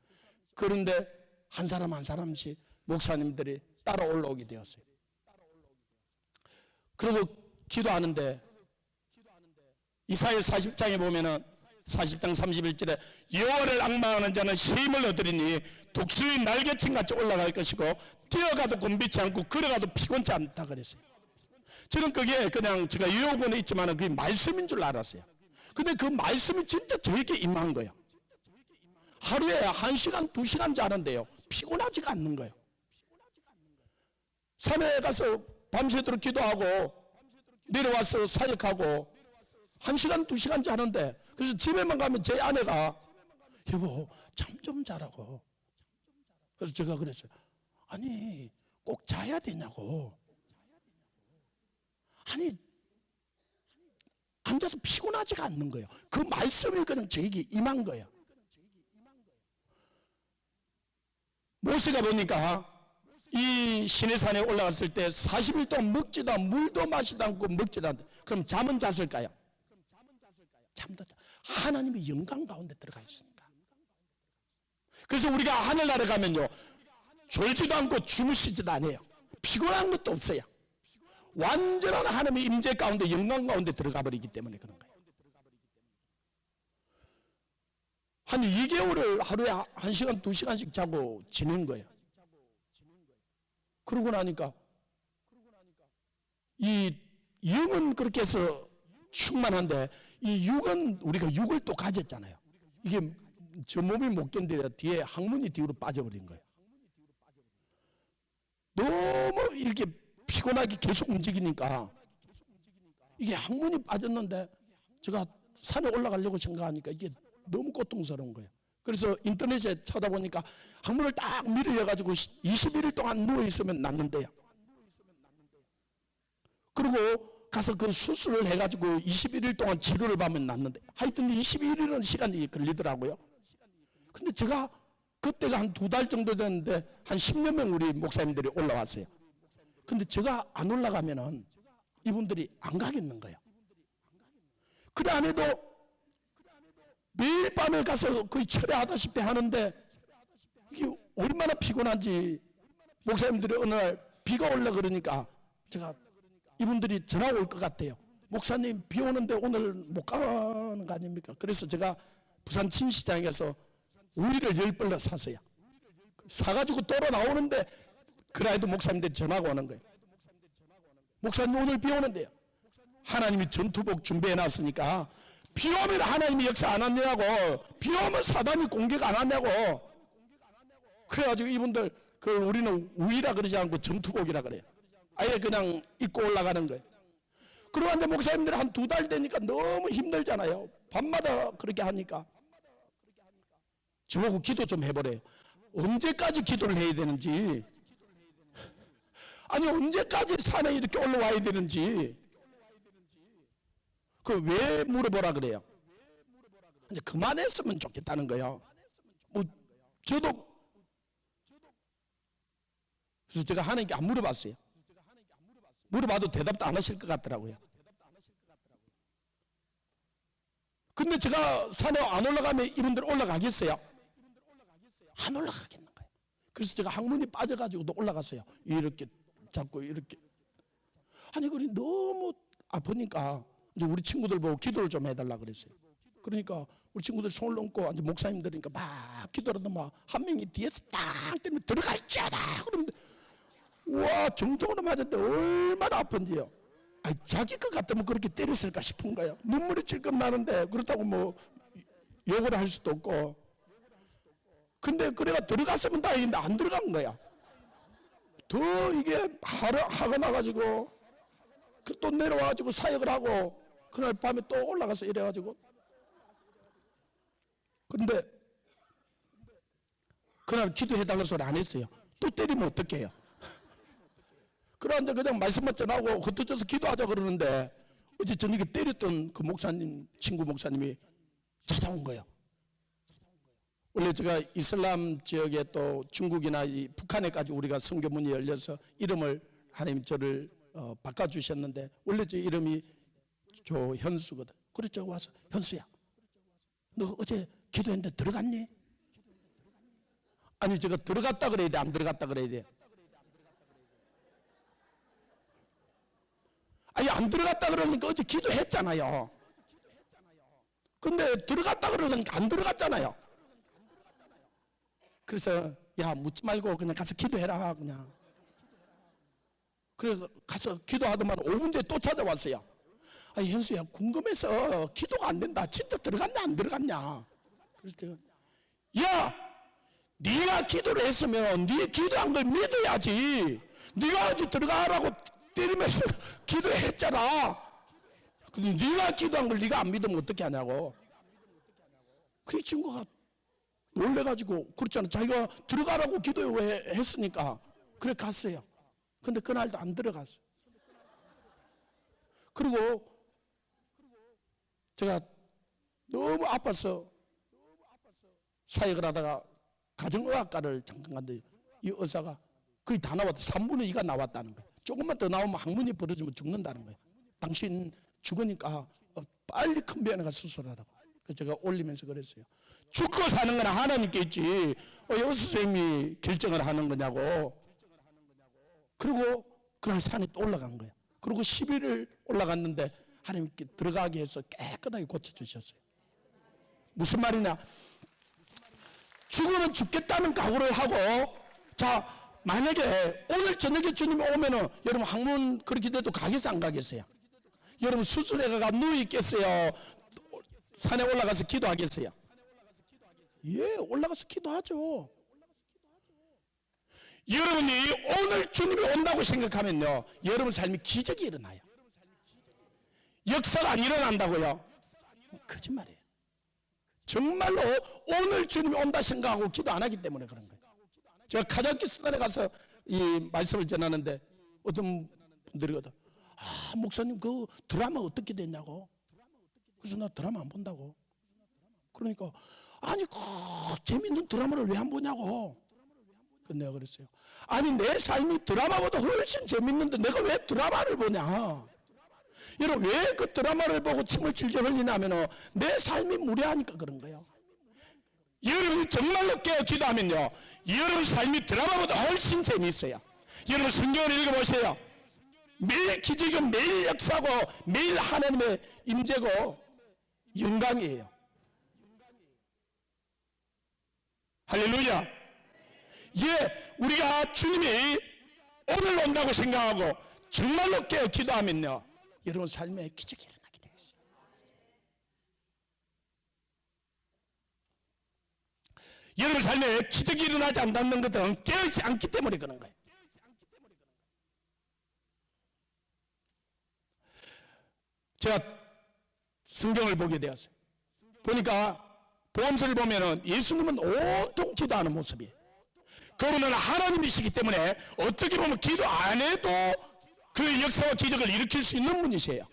그런데 한 사람 한 사람씩 목사님들이 따라 올라오게 되었어요. 그리고 기도하는데 이사야 40장에 보면은 40장 31절에 여호와를 앙망하는 자는 힘을 얻으리니 독수리 날개층같이 올라갈 것이고 뛰어가도 곤비치 않고 걸어가도 피곤치 않다 그랬어요. 저는 그게 그냥 제가 유효본에 있지만 그게 말씀인 줄 알았어요. 근데 그 말씀이 진짜 저에게 임한 거예요. 하루에 1시간, 2시간 자는데요. 피곤하지가 않는 거예요. 산에 가서 밤새도록 기도하고 내려와서 사역하고 1시간, 2시간 자는데, 그래서 집에만 가면 제 아내가 여보 잠 좀 자라고. 그래서 제가 그랬어요. 아니 꼭 자야 되냐고. 아니 앉아도 피곤하지가 않는 거예요. 그 말씀이 그냥 저에게 임한 거예요. 모세가 보니까 이 시내산에 올라갔을 때 40일 동안 먹지도 않고 물도 마시도 않고 먹지도 않고, 그럼 잠은 잤을까요? 잠도 하나님의 영광 가운데 들어가 있으니까. 그래서 우리가 하늘나라 가면요 졸지도 않고 주무시지도 않아요. 피곤한 것도 없어요. 완전한 하나님의 임재 가운데 영광 가운데 들어가 버리기 때문에 그런 거예요. 한 2개월을 하루에 1시간 2시간씩 자고 지낸 거예요. 그러고 나니까 이 영은 그렇게 해서 충만한데, 이 육은 우리가 육을 또 가졌잖아요. 이게 저 몸이 못 견디려 뒤에 항문이 뒤로 빠져버린 거예요. 너무 이렇게 피곤하게 계속 움직이니까 이게 항문이 빠졌는데, 제가 산에 올라가려고 생각하니까 이게 너무 고통스러운 거예요. 그래서 인터넷에 찾아보니까 항문을 딱 밀어여가지고 21일 동안 누워있으면 낫는데요. 그리고 가서 그 수술을 해가지고 21일 동안 치료를 받으면 낫는데, 하여튼 21일은 시간이 걸리더라고요. 근데 제가 그때가 한 2달 정도 됐는데 한 10여 명 우리 목사님들이 올라왔어요. 근데 제가 안 올라가면은 이분들이 안 가겠는 거예요. 그래 안 해도 매일 밤에 가서 거의 철회하다시피 하는데, 이게 얼마나 피곤한지. 목사님들이 어느 날 비가 올라 그러니까 제가 이분들이 전화 올 것 같아요. 목사님 비 오는데 오늘 못 가는 거 아닙니까? 그래서 제가 부산 진시장에서 우유를 10벌러 샀어요. 사가지고 돌아 나오는데 그래도 목사님들이 전화가 오는 거예요. 목사님 오늘 비 오는데요. 하나님이 전투복 준비해 놨으니까 비 오면 하나님이 역사 안 하냐고, 비 오면 사단이 공격 안 하냐고. 그래가지고 이분들 우리는 우이라 그러지 않고 전투복이라 그래요. 아예 그냥 입고 올라가는 거예요. 그리고 이제 목사님들이 한 2달 되니까 너무 힘들잖아요. 밤마다 그렇게 하니까 저보고 기도 좀 해보래요. 언제까지 기도를 해야 되는지, 아니 언제까지 산에 이렇게 올라와야 되는지 왜 물어보라 그래요. 이제 그만했으면 좋겠다는 거예요. 뭐 저도 그래서 제가 하나님께 안 물어봤어요. 물어봐도 대답도 안 하실 것 같더라고요. 근데 제가 산에 안 올라가면 이분들 올라가겠어요? 안 올라가겠는 거예요. 그래서 제가 항문이 빠져가지고도 올라갔어요. 이렇게 잡고 이렇게. 아니 그리 너무 아프니까 이제 우리 친구들 보고 기도를 좀 해달라 그랬어요. 그러니까 우리 친구들 손을 얹고 이제 목사님들이니까 막 기도를 하면 막 한 명이 뒤에서 딱 때리면 들어갈 줄 알아. 그런데 와 정통으로 맞았는데 얼마나 아픈지요. 아니, 자기 것 같으면 그렇게 때렸을까 싶은 거예요. 눈물이 찔끔 나는데 그렇다고 뭐 욕을 할 수도 없고. 근데 그래가 들어갔으면 다행인데 안 들어간 거야. 더 이게 화가 나가지고 또 내려와가지고 사역을 하고 그날 밤에 또 올라가서 이래가지고. 그런데 그날 기도해달라는 소리 안 했어요. 또 때리면 어떡해요. 그러자 그냥 말씀만 전하고 흩어져서 기도하자 그러는데, 어제 저녁에 때렸던 그 목사님, 친구 목사님이 찾아온 거예요. 원래 제가 이슬람 지역에 또 중국이나 이 북한에까지 우리가 선교문이 열려서 이름을 하나님 저를 바꿔주셨는데, 원래 제 이름이 조현수거든. 그래서 와서 현수야, 너 어제 기도했는데 들어갔니? 아니 제가 들어갔다 그래야 돼, 안 들어갔다 그래야 돼? 아니 안 들어갔다 그러니까 어제 기도했잖아요. 근데 들어갔다 그러니까 안 들어갔잖아요. 그래서 야 묻지 말고 그냥 가서 기도해라 그냥. 그래서 가서 기도하더만 5분 뒤에 또 찾아왔어요. 현수야, 궁금해서 기도가 안 된다. 진짜 들어갔냐 안 들어갔냐? 그래서 야, 네가 기도를 했으면 네 기도한 걸 믿어야지. 네가 어디 들어가라고 때리면서 기도했잖아. 근데 네가 기도한 걸 네가 안 믿으면 어떻게 하냐고. 그 친구가 놀래가지고 그렇잖아. 자기가 들어가라고 기도했으니까 그래 갔어요. 근데 그날도 안 들어갔어. 그리고 제가 너무 아파서 사역을 하다가 가정의학과를 잠깐 갔는데 이 의사가 거의 다 나왔다. 3분의 2가 나왔다는 거예요. 조금만 더 나오면 항문이 벌어지면 죽는다는 거예요. 당신 죽으니까 빨리 큰 병원에 가서 수술하라고. 그래서 제가 올리면서 그랬어요. 죽고 사는 건 하나님께 있지 의사 선생님이 결정을 하는 거냐고. 그리고 그날 산에 또 올라간 거예요. 그리고 10일을 올라갔는데 하나님께 들어가게 해서 깨끗하게 고쳐주셨어요. 무슨 말이냐? 죽으면 죽겠다는 각오를 하고, 자, 만약에 오늘 저녁에 주님이 오면은 여러분 항문 그렇게 돼도 가겠어요, 안 가겠어요? 여러분 수술해가 누워 있겠어요? 산에 올라가서 기도하겠어요? 예, 올라가서 기도하죠. 여러분이 오늘 주님이 온다고 생각하면요, 여러분 삶이 기적이 일어나요. 역사가 안 일어난다고요? 거짓말이에요. 정말로 오늘 주님이 온다 생각하고 기도 안 하기 때문에 그런 거예요. 제가 카자흐스탄에 가서 이 말씀을 전하는데 어떤 분들이 목사님 그 드라마 어떻게 됐냐고. 그래서 나 드라마 안 본다고. 그러니까 아니 그 재밌는 드라마를 왜 안 보냐고. 내가 그랬어요. 아니 내 삶이 드라마보다 훨씬 재밌는데 내가 왜 드라마를 보냐. 여러분 왜 그 드라마를 보고 침을 질질 흘리냐면 내 삶이 무례하니까 그런 거예요. 여러분이 정말로 깨어 기도하면요, 여러분 삶이 드라마보다 훨씬 재미있어요. 여러분 성경을 읽어보세요. 매일 기적이고 매일 역사고 매일 하나님의 임재고 영광이에요. 할렐루야. 예, 우리가 주님이 오늘 온다고 생각하고 정말로 깨어 기도하면요, 여러분 삶에 기적이 일어나게 되겠어요. 여러분 삶에 기적이 일어나지 않는 것은 깨어있지 않기 때문에 그런 거예요. 제가 성경을 보게 되었어요. 보니까 복음서를 보면은 예수님은 온통 기도하는 모습이에요. 그분은 하나님이시기 때문에 어떻게 보면 기도 안 해도 그 역사와 기적을 일으킬 수 있는 분이세요.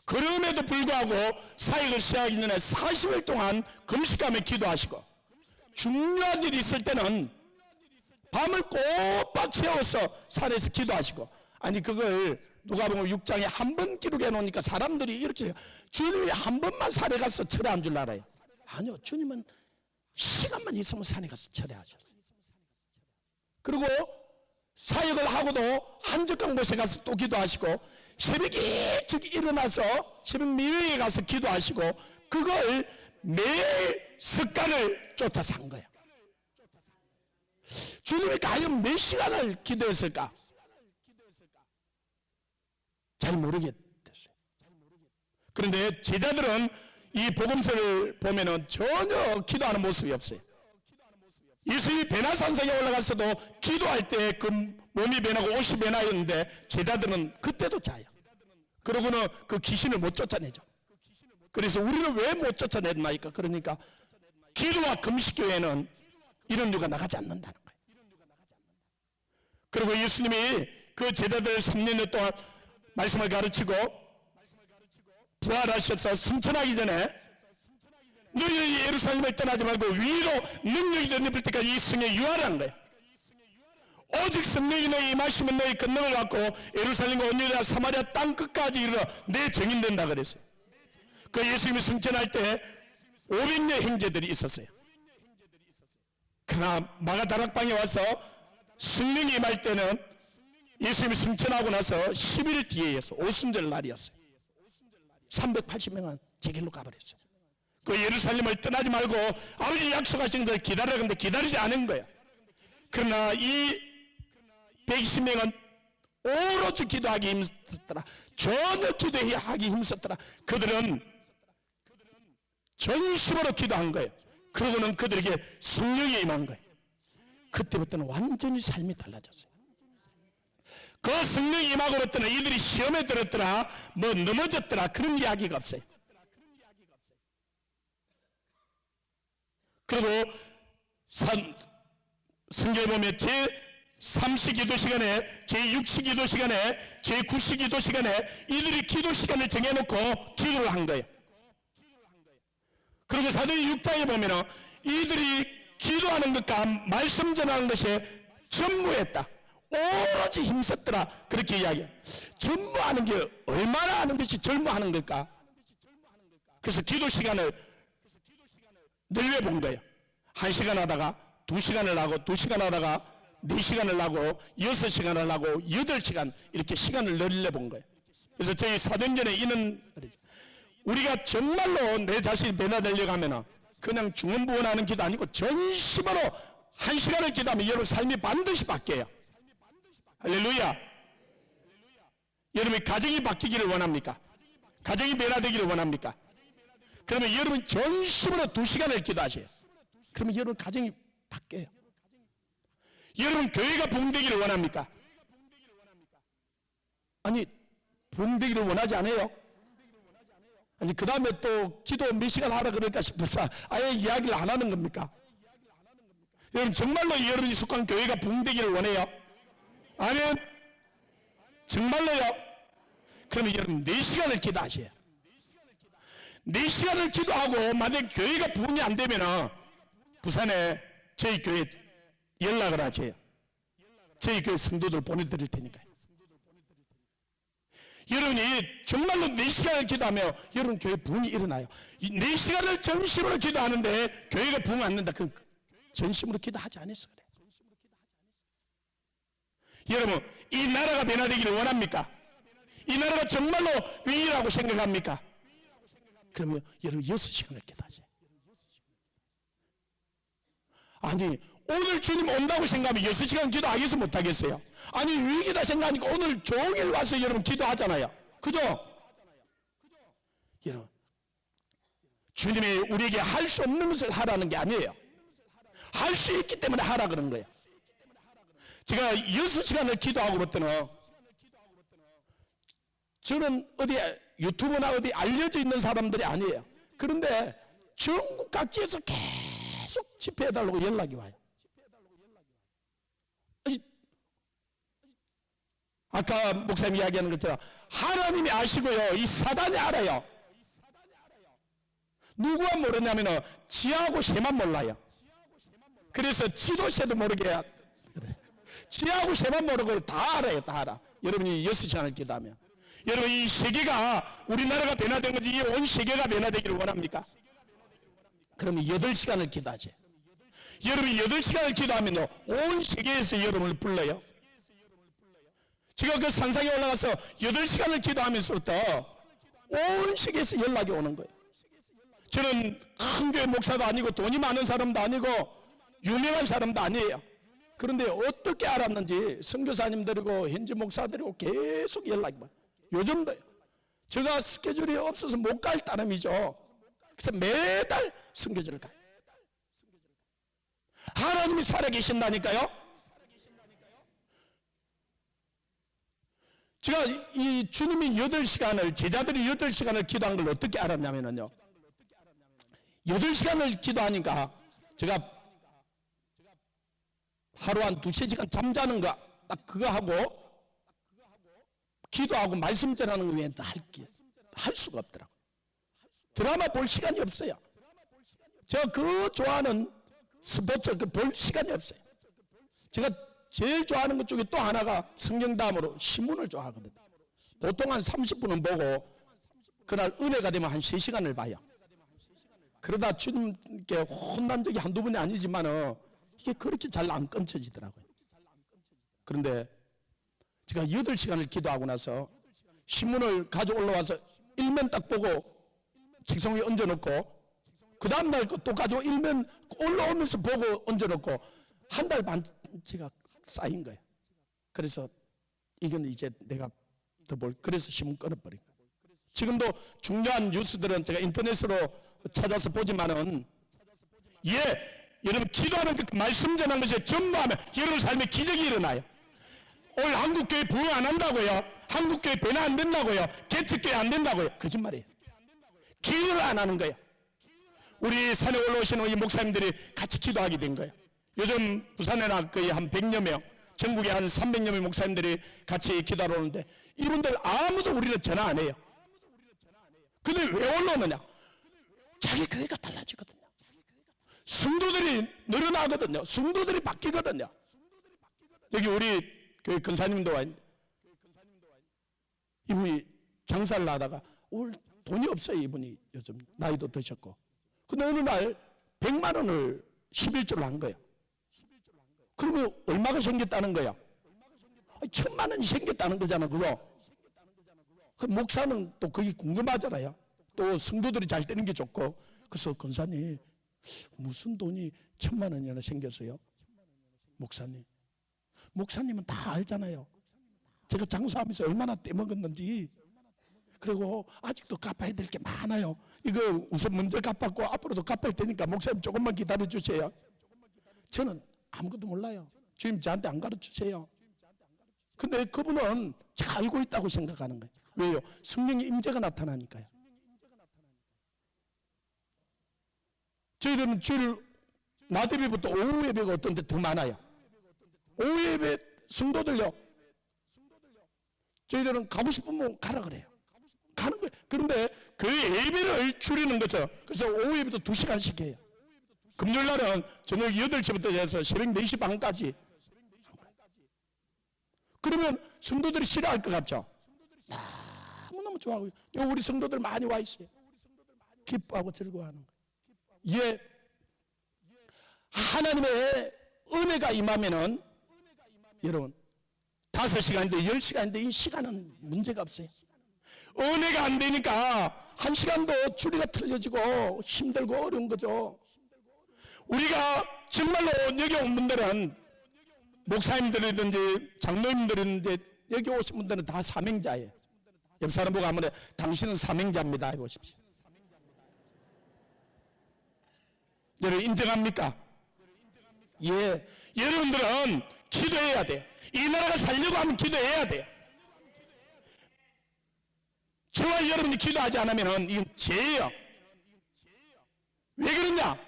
그럼에도 불구하고 사역을 시작하기 전에 40일 동안 금식하며 기도하시고, 중요한 일이 있을 때는 밤을 꼬박 채워서 산에서 기도하시고, 아니 그걸 누가복음 6장에 한 번 기록해 놓으니까 사람들이 이렇게 주님이 한 번만 산에 가서 철회한 줄 알아요. 아니요, 주님은 시간만 있으면 산에 가서 철회하셨어요. 그리고 사역을 하고도 한적한 곳에 가서 또 기도하시고, 새벽 일찍 일어나서 새벽 미명에 가서 기도하시고, 그걸 매일 습관을 쫓아서 한 거예요. 주님이 과연 몇 시간을 기도했을까? 잘 모르겠어요. 그런데 제자들은 이 복음서를 보면은 전혀 기도하는 모습이 없어요. 예수님이 베나산성에 올라갔어도 기도할 때 그 몸이 변하고 옷이 변하였는데 제자들은 그때도 자요. 그러고는 그 귀신을 못 쫓아내죠. 그래서 우리는 왜 못 쫓아내나이까? 그러니까 기도와 금식교회는 이런 이유가 나가지 않는다는 거예요. 그리고 예수님이 그 제자들 3년 동안 말씀을 가르치고 부활하셔서 승천하기 전에 너희는 예루살렘을 떠나지 말고 위로 능력이 덧입을 때까지 이 성에 유하라는 거예요. 오직 성령이 너희 임하시면 너희 권능을 갖고 예루살렘과 온 유대와 사마리아 땅 끝까지 이르러 내 증인 된다 그랬어요. 그 예수님이 승천할 때 500여 형제들이 있었어요. 그러나 마가다락방에 와서 성령이 임할 때는 예수님이 승천하고 나서 10일 뒤에였어. 오순절 날이었어요. 380명은 제길로 가버렸어요. 그 예루살렘을 떠나지 말고 아버지 약속하신 대로 기다려라. 근데 기다리지 않은 거예요. 그러나 이 120명은 오로지 기도하기 힘썼더라. 전혀 기도하기 힘썼더라. 그들은 전심으로 기도한 거예요. 그러고는 그들에게 성령이 임한 거예요. 그때부터는 완전히 삶이 달라졌어요. 그 성령이 임하고부터는 이들이 시험에 들었더라, 뭐 넘어졌더라, 그런 이야기가 없어요. 그리고 성경에 보면 제3시 기도 시간에, 제6시 기도 시간에, 제9시 기도 시간에 이들이 기도 시간을 정해놓고 기도를 한 거예요. 그리고 사도행 6장에 보면 이들이 기도하는 것과 말씀 전하는 것이 전무했다. 오로지 힘썼더라. 그렇게 이야기해요. 전무하는 게 얼마나 하는 것이 전무하는 걸까? 그래서 기도 시간을 늘려본 거예요. 1시간 하다가 2시간을 하고, 2시간 하다가 4시간을 하고, 6시간을 하고, 8시간 이렇게 시간을 늘려본 거예요. 그래서 저희 사도행전에 있는, 우리가 정말로 내 자신이 변화되려고 하면 그냥 중언부언하는 기도 아니고 전심으로 1시간을 기도하면 여러분 삶이 반드시 바뀌어요. 할렐루야. 여러분이 가정이 바뀌기를 원합니까? 가정이 변화되기를 원합니까? 그러면 여러분 전심으로 2시간을 기도하세요. 그러면 여러분 가정이 바뀌어요. 여러분 교회가 부흥되기를 원합니까? 아니 부흥되기를 원하지 않아요? 아니 그 다음에 또 기도 몇 시간 하라 그럴까 싶어서 아예 이야기를 안 하는 겁니까? 여러분 정말로 여러분이 속한 교회가 부흥되기를 원해요? 아멘. 정말로요? 그러면 여러분 4시간을 기도하세요. 4시간을 기도하고 만약 교회가 부흥이 안 되면 부산에 저희 교회 연락을 하세요. 저희 교회 성도들 보내드릴 테니까요. 여러분이 정말로 4시간을 기도하며 여러분 교회 부흥이 일어나요. 4시간을 전심으로 기도하는데 교회가 부흥 안 된다. 그럼 전심으로 기도하지 않았어 그래. 여러분 이 나라가 변화되기를 원합니까? 이 나라가 정말로 위기라고 생각합니까? 그러면 여러분 6시간을 기도하세요. 아니 오늘 주님 온다고 생각하면 6시간 기도하겠어 못하겠어요? 아니 위기다 생각하니까 오늘 종일 와서 여러분 기도하잖아요. 그죠? 여러분 주님이 우리에게 할 수 없는 것을 하라는 게 아니에요. 할 수 있기 때문에 하라 그런 거예요. 제가 6시간을 기도하고부터는 저는 어디 유튜브나 어디 알려져 있는 사람들이 아니에요. 그런데 전국 각지에서 계속 집회해달라고 연락이 와요. 아까 목사님 이야기하는 것처럼 하나님이 아시고요, 이 사단이 알아요. 누구가 모르냐면 지하고 새만 몰라요. 그래서 지도새도 모르게 지하고 새만 모르고 다 알아요. 다 알아. 여러분이 6시간을 기도하면 여러분 이 세계가 우리나라가 변화된 거지 이 온 세계가 변화되기를 원합니까? 그러면 8시간을 기도하지. 여러분이 8시간을 기도하면 온 세계에서 여러분을 불러요. 제가 그 산상에 올라가서 8시간을 기도하면서부터 온 세계에서 연락이 오는 거예요. 저는 큰 교회 목사도 아니고 돈이 많은 사람도 아니고 유명한 사람도 아니에요. 그런데 어떻게 알았는지 선교사님들이고 현지 목사들이고 계속 연락이 와요. 요즘도 제가 스케줄이 없어서 못 갈 따름이죠. 그래서 매달 선교지를 가요. 하나님이 살아계신다니까요. 제가 이 주님이 8시간을 제자들이 8시간을 기도한 걸 어떻게 알았냐면요, 8시간을 기도하니까 제가 하루 한 2-3시간 잠자는 거 딱 그거 하고 기도하고 말씀 전하는 거 외에 할 수가 없더라고요. 드라마 볼 시간이 없어요. 제가 그 좋아하는 스포츠 볼 시간이 없어요. 제가 제일 좋아하는 것 중에 또 하나가 성경 다음으로 신문을 좋아하거든요. 보통 한 30분은 보고 그날 은혜가 되면 한 3시간을 봐요. 그러다 주님께 혼난 적이 한두 번이 아니지만 이게 그렇게 잘 안 끊쳐지더라고요. 그런데 제가 8시간을 기도하고 나서 신문을 가져 올라와서 일면 딱 보고 책상 위에 얹어놓고 그 다음날 또 가지고 일면 올라오면서 보고 얹어놓고 한 달 반 제가 쌓인 거예요. 그래서 이건 이제 내가 더 그래서 신문 끊어버린 거예요. 지금도 중요한 뉴스들은 제가 인터넷으로 찾아서 보지만은, 여러분 기도하는 그 말씀 전한 것에 전부하면 여러분 삶에 기적이 일어나요. 오늘 한국교회 부흥 안 한다고요? 한국교회 변화 안 된다고요? 개척교회 안 된다고요? 거짓말이에요. 기도를 안 하는 거예요. 우리 산에 올라오시는 이 목사님들이 같이 기도하게 된 거예요. 요즘 부산에나 거의 한 100여 명, 전국에 한 300여 명 목사님들이 같이 기도하러 오는데, 이분들 아무도 우리는 전화 안 해요. 근데 왜 올라오느냐? 자기 교회가 달라지거든요. 성도들이 늘어나거든요. 성도들이 바뀌거든요. 여기 우리 교회 근사님도 와 있는데, 이분이 장사를 하다가 오늘 돈이 없어요. 이분이 요즘 나이도 드셨고. 근데 어느 날 100만 원을 11조를 한 거예요. 그러면 얼마가 생겼다는 거야? 1000만 원이 생겼다는 거잖아, 그거. 그 목사는 또 그게 궁금하잖아요. 또 성도들이 잘 되는 게 좋고. 그래서 권사님, 무슨 돈이 1000만 원이나 생겼어요? 목사님은 다 알잖아요. 제가 장사하면서 얼마나 떼먹었는지. 그리고 아직도 갚아야 될 게 많아요. 이거 우선 먼저 갚았고 앞으로도 갚을 테니까 목사님 조금만 기다려 주세요. 저는 아무것도 몰라요. 주님 저한테 안 가르쳐 주세요. 근데 그분은 잘 알고 있다고 생각하는 거예요. 왜요? 성령의 임재가 나타나니까요. 저희들은 주일 낮 예배부터 오후 예배가 어떤 데 더 많아요. 오후 예배 성도들요, 저희들은 가고 싶으면 가라 그래요. 가는 거예요. 그런데 그 예배를 줄이는 거죠. 그래서 오후 예배도 2시간씩 해요. 금요일 날은 저녁 8시부터 해서 새벽 4시 반까지. 그러면 성도들이 싫어할 것 같죠? 너무너무 좋아하고, 우리 성도들 많이 와 있어요. 기뻐하고 즐거워하는 거예요. 예. 하나님의 은혜가 임하면은, 여러분, 5시간인데 10시간인데 이 시간은 문제가 없어요. 은혜가 안 되니까 1시간도 줄이가 틀려지고 힘들고 어려운 거죠. 우리가 정말로 여기 온 분들은, 목사님들이든지 장로님들이든지 여기 오신 분들은 다 사명자예요. 옆 사람 보고 한번 당신은 사명자입니다 해보십시오. 여러분 인정합니까? 예. 여러분들은 기도해야 돼요. 이 나라가 살려고 하면 기도해야 돼요. 저와 여러분이 기도하지 않으면 이건 죄예요. 왜 그러냐?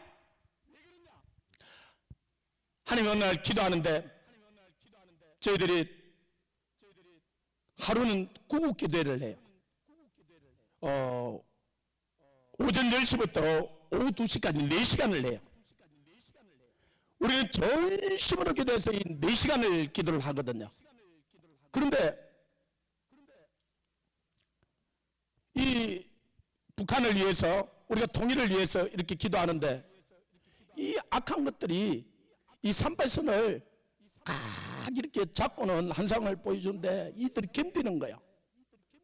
하나님 어느 날 기도하는데, 저희들이 하루는 구국 기도회를 해요. 오전 10시부터 오후 2시까지 4시간을 해요. 우리는 전심으로 기도해서 이 4시간을 기도를 하거든요. 그런데 이 북한을 위해서, 우리가 통일을 위해서 이렇게 기도하는데, 이 악한 것들이 이 산발선을 막 이렇게 잡고는 한상을 보여주는데 이들이 견디는 거예요.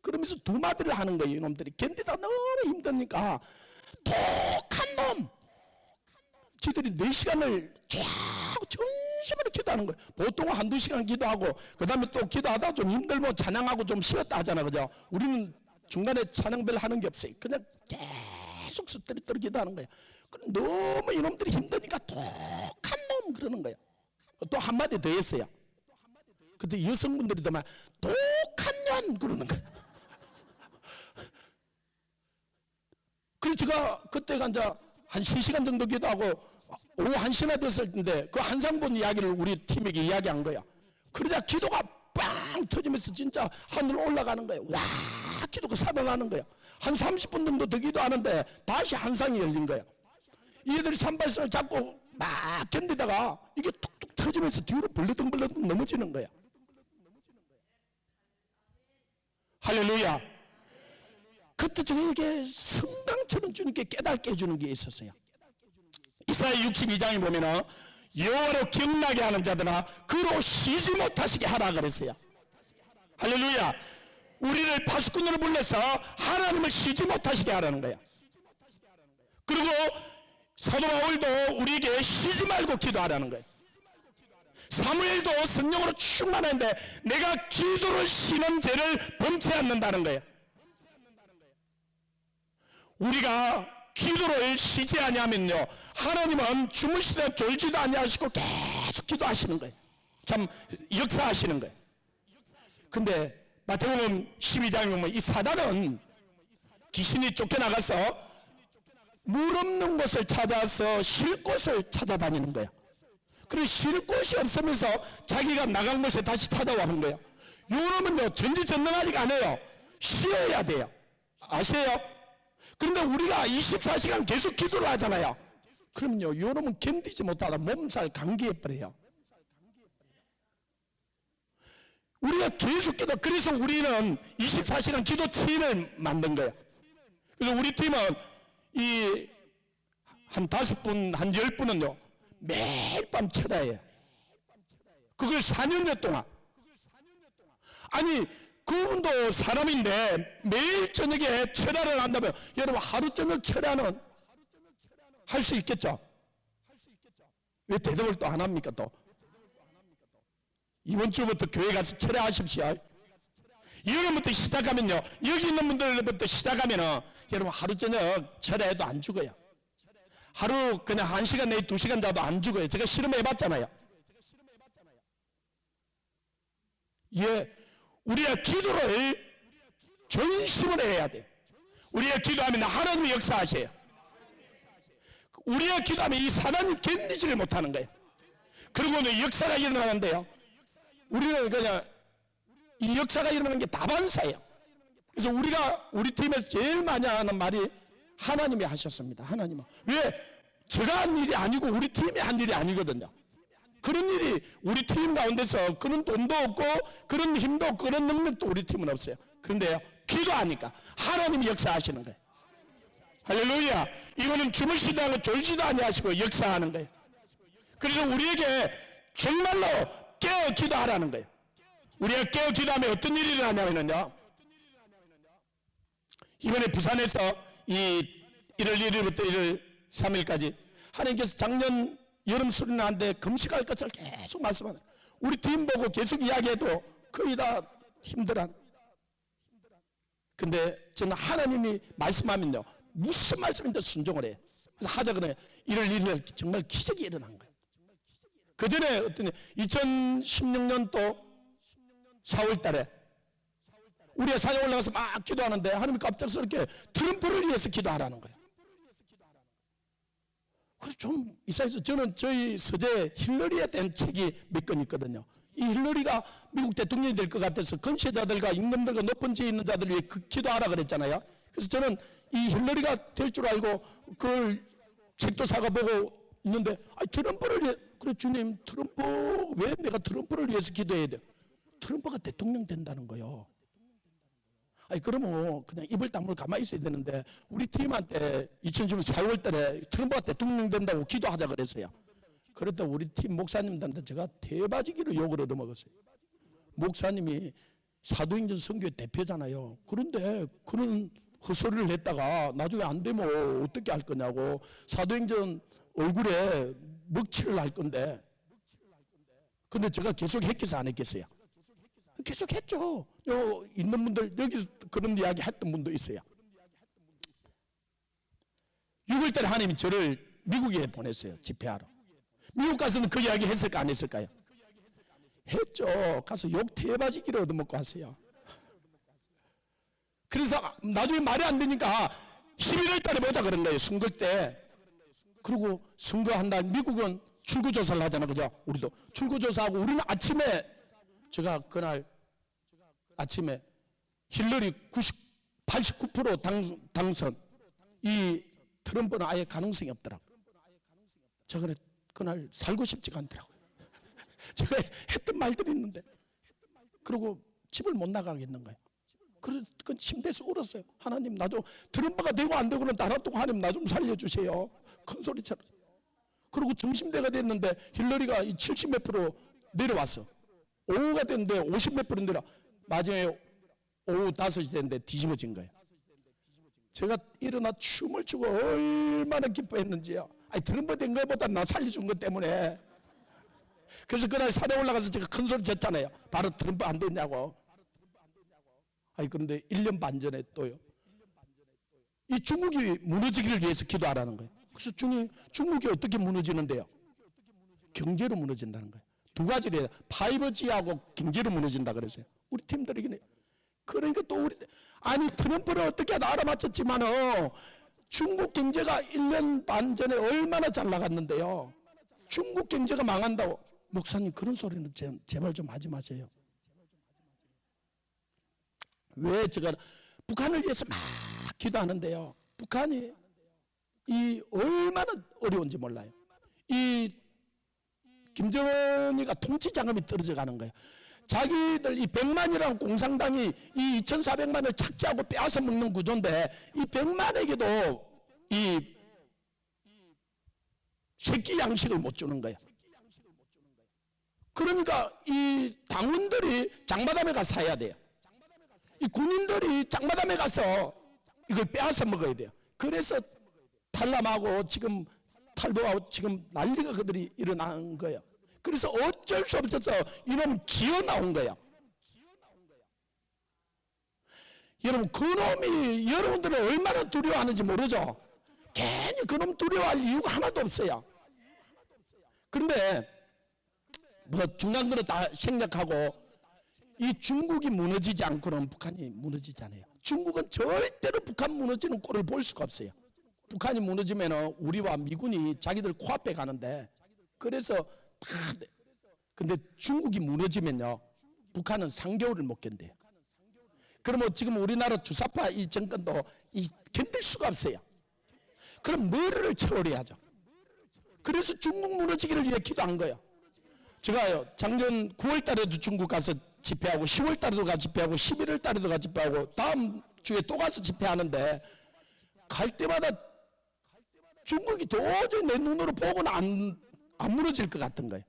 그러면서 두 마디를 하는 거예요. 이놈들이 견디다 너무 힘드니까 독한 놈, 지들이 4시간을 쫙 전심으로 기도하는 거예요. 보통 한두 시간 기도하고 그 다음에 또 기도하다 좀 힘들면 찬양하고 좀 쉬었다 하잖아, 그죠? 우리는 중간에 찬양별 하는 게 없어요. 그냥 계속 스트레스로 기도하는 거예요. 그럼 너무 이놈들이 힘드니까 독한 놈 그러는 거예요. 또 한마디 더 했어요. 그때 여성분들이 더 막 독한 년 그러는 거예요. 그래서 제가 그때가 이제 한 3시간 정도 기도하고 오후 1시나 됐을 텐데 그 한상본 이야기를 우리 팀에게 이야기한 거야. 그러자 기도가 빵 터지면서 진짜 하늘 올라가는 거예요. 와, 기도가 살아나는 거야. 한 30분 정도 더 기도하는데 다시 한상이 열린 거야. 이들이 산발선을 잡고 막 견디다가 이게 툭툭 터지면서 뒤로 벌러덩벌러덩 넘어지는 거야. 할렐루야. 그때 저에게 성강처럼 주님께 깨닫게 해주는 게 있었어요. 이사야 62장에 보면은 여호와로 기억나게 하는 자들아 그로 쉬지 못하시게 하라 그랬어요. 할렐루야. 우리를 파수꾼으로 불러서 하나님을 쉬지 못하시게 하라는 거야. 그리고 사도 바울도 우리에게 쉬지 말고 기도하라는 거예요. 사무엘도 성령으로 충만한데 내가 기도를 쉬는 죄를 범치 않는다는 거예요. 우리가 기도를 쉬지 아니하면요, 하나님은 주무시되 졸지도 아니하시고 계속 기도하시는 거예요. 참 역사하시는 거예요. 근데 마태복음 12장에 보면 이 사단은 귀신이 쫓겨나가서 물 없는 곳을 찾아서 쉴 곳을 찾아다니는 거예요. 그리고 쉴 곳이 없으면서 자기가 나간 곳에 다시 찾아와는 거예요. 요놈은요, 전지전능하지가 않아요. 쉬어야 돼요. 아세요? 그런데 우리가 24시간 계속 기도를 하잖아요. 그럼요, 요놈은 견디지 못하다 몸살 감기해버려요. 우리가 계속 기도, 그래서 우리는 24시간 기도 팀을 만든 거예요. 그래서 우리 팀은 한 5분, 한 10분은요, 매일 밤 철야해요. 그걸 4년여 동안. 아니, 그분도 사람인데 매일 저녁에 철야를 한다면 여러분 하루 저녁 철야는 할 수 있겠죠? 왜 대답을 또 안 합니까 또? 이번 주부터 교회 가서 철야하십시오. 여러분부터 시작하면요, 여기 있는 분들부터 시작하면은 여러분 하루 저녁 철야해도 안 죽어요. 하루 그냥 1시간 내에 2시간 자도 안 죽어요. 제가 실험해봤잖아요. 예, 우리가 기도를 전심으로 해야 돼요. 우리가 기도하면 하나님이 역사하세요. 우리가 기도하면 이 사단이 견디지를 못하는 거예요. 그러고는 역사가 일어나는데요, 우리는 그냥 이 역사가 일어나는 게 다반사예요. 그래서 우리 팀에서 제일 많이 하는 말이 하나님이 하셨습니다. 하나님은. 왜? 제가 한 일이 아니고 우리 팀이 한 일이 아니거든요. 그런 일이 우리 팀 가운데서 그런 돈도 없고 그런 힘도 없고 그런 능력도 우리 팀은 없어요. 그런데요, 기도하니까 하나님이 역사하시는 거예요. 할렐루야. 이거는 주무시지도 않고 졸지도 아니하시고 역사하는 거예요. 그래서 우리에게 정말로 깨어 기도하라는 거예요. 우리가 깨어 기도하면 어떤 일이 일어나냐면요, 이번에 부산에서 이 1월 1일부터 1월 3일까지 하나님께서 작년 여름 수련하는데 금식할 것을 계속 말씀하는, 우리 팀 보고 계속 이야기해도 거의 다 힘들어. 근데 저는 하나님이 말씀하면요, 무슨 말씀인데 순종을 해요. 그래서 하자 그래. 1월 1일 정말 기적이 일어난 거예요. 그 전에 어떤 2016년도 4월 달에 우리가 산에 올라가서 막 기도하는데 하나님이 갑작스럽게 트럼프를 위해서 기도하라는 거예요. 그래서 좀 이상해서 저는 저희 서재 힐러리에 대한 책이 몇 권 있거든요. 이 힐러리가 미국 대통령이 될 것 같아서 건세자들과 임금들과 높은 지에 있는 자들 위해 기도하라 그랬잖아요. 그래서 저는 이 힐러리가 될 줄 알고 그걸 책도 사가 보고 있는데, 트럼프를 위해, 그래 주님, 트럼프, 왜 내가 트럼프를 위해서 기도해야 돼? 트럼프가 대통령 된다는 거요. 그러면 그냥 입을 다물고 가만히 있어야 되는데, 우리 팀한테 2010년 4월 달에 트럼프가 대통령 된다고 기도하자 그랬어요. 그랬더니 우리 팀 목사님들한테 제가 대바지기로 욕을 얻어먹었어요. 목사님이 사도행전 선교회 대표잖아요. 그런데 그런 헛소리를 했다가 나중에 안 되면 어떻게 할 거냐고, 사도행전 얼굴에 먹칠을 할 건데. 근데 제가 계속 했겠어요, 안 했겠어요? 계속 했죠. 있는 분들, 여기 그런 이야기 했던 분도 있어요. 6월 달에 하나님이 저를 미국에 보냈어요, 집회하러. 미국 가서는 그 이야기 했을까, 안 했을까요? 했죠. 가서 욕 대바지기를 얻어먹고 왔어요. 그래서 나중에 말이 안 되니까 11월 달에 보자 그런 거예요, 선거 때. 그리고 선거한 날 미국은 출구조사를 하잖아, 그죠? 우리도 출구조사하고, 우리는 아침에, 제가 그날 아침에 힐러리 89% 당선, 이 트럼프는 아예 가능성이 없더라고. 제가 그날 살고 싶지가 않더라고요. 제가 했던 말들이 있는데, 그리고 집을 못 나가겠는 거예요. 그래서 그 침대에서 울었어요. 하나님, 나 좀 트럼프가 되고 안 되고는 나눠두고 하나님 나 좀 살려주세요. 큰 소리처럼. 그리고 점심때가 됐는데 힐러리가 70몇 프로 내려왔어. 오후가 됐는데 50몇 프로 내려. 마지막에 오후 5시 됐는데 뒤집어진 거예요. 제가 일어나 춤을 추고 얼마나 기뻐했는지요. 트럼프 된 것보다 나 살려준 것 때문에. 그래서 그날 산에 올라가서 제가 큰 소리 쳤잖아요. 바로 트럼프 안 됐냐고. 아니 그런데 1년 반 전에 또요. 이 중국이 무너지기를 위해서 기도하라는 거예요. 그래서 중국이 어떻게 무너지는데요? 경제로 무너진다는 거예요. 두 가지를 해요. 5G하고 경제로 무너진다 그랬어요. 우리 팀들에게는. 그러니까 또 우리 아니 트럼프를 어떻게 알아맞혔지만은 중국 경제가 1년 반 전에 얼마나 잘 나갔는데요. 중국 경제가 망한다고. 목사님 그런 소리는 제발 좀 하지 마세요. 왜 제가 북한을 위해서 막 기도하는데요. 북한이 이 얼마나 어려운지 몰라요. 이 김정은이가 통치 자금이 떨어져 가는 거예요. 자기들 이 100만이라는 공산당이 이 2,400만을 착취하고 빼앗아 먹는 구조인데 이 100만에게도 이 새끼 양식을 못 주는 거예요. 그러니까 이 당원들이 장마담에 가서 사야 돼요. 이 군인들이 장마담에 가서 이걸 빼앗아 먹어야 돼요. 그래서 탈남하고 지금 탈북하고 지금 난리가 그들이 일어난 거예요. 그래서 어쩔 수 없어서 이놈 기어 나온 거예요. 여러분 그놈이 여러분들을 얼마나 두려워하는지 모르죠. 괜히 그놈 두려워할 이유가 하나도 없어요. 그런데 뭐 중요한 거는 다 생략하고 이 중국이 무너지지 않고는 북한이 무너지잖아요. 중국은 절대로 북한 무너지는 꼴을 볼 수가 없어요. 북한이 무너지면 우리와 미군이 자기들 코앞에 가는데 그래서 다 근데 중국이 무너지면요 북한은 3개월을 못 견뎌요. 그러면 지금 우리나라 주사파 이 정권도 견딜 수가 없어요. 그럼 뭐를 처리하죠? 그래서 중국 무너지기를 위해 기도한 거예요. 제가요 작년 9월 달에도 중국 가서 집회하고 10월 달에도 가서 집회하고 11월 달에도 가서 집회하고 다음 주에 또 가서 집회하는데 갈 때마다 중국이 도저히 내 눈으로 보고는 안 무너질 것 같은 거예요.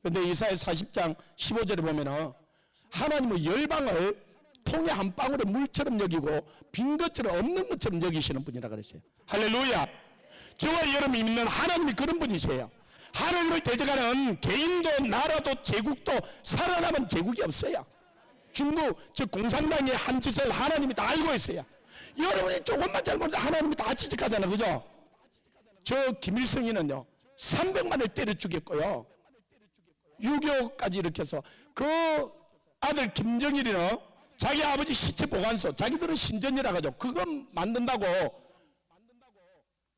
그런데 이사야 40장 15절에 보면은 하나님은 열방을 통에 한 방울의 물처럼 여기고 빈 것처럼 없는 것처럼 여기시는 분이라 그랬어요. 할렐루야. 저와 여러분이 믿는 하나님이 그런 분이세요. 하나님을 대적하는 개인도 나라도 제국도 살아남은 제국이 없어요. 중국 저 공산당의 한 짓을 하나님이 다 알고 있어요. 여러분이 조금만 잘못해도 하나님이 다 지적하잖아요. 그죠? 저 김일성이는요 300만을 때려 죽였고요 6.25까지 일으켜서 그 아들 김정일이는 자기 아버지 시체 보관소 자기들은 신전이라 가지고 그거 만든다고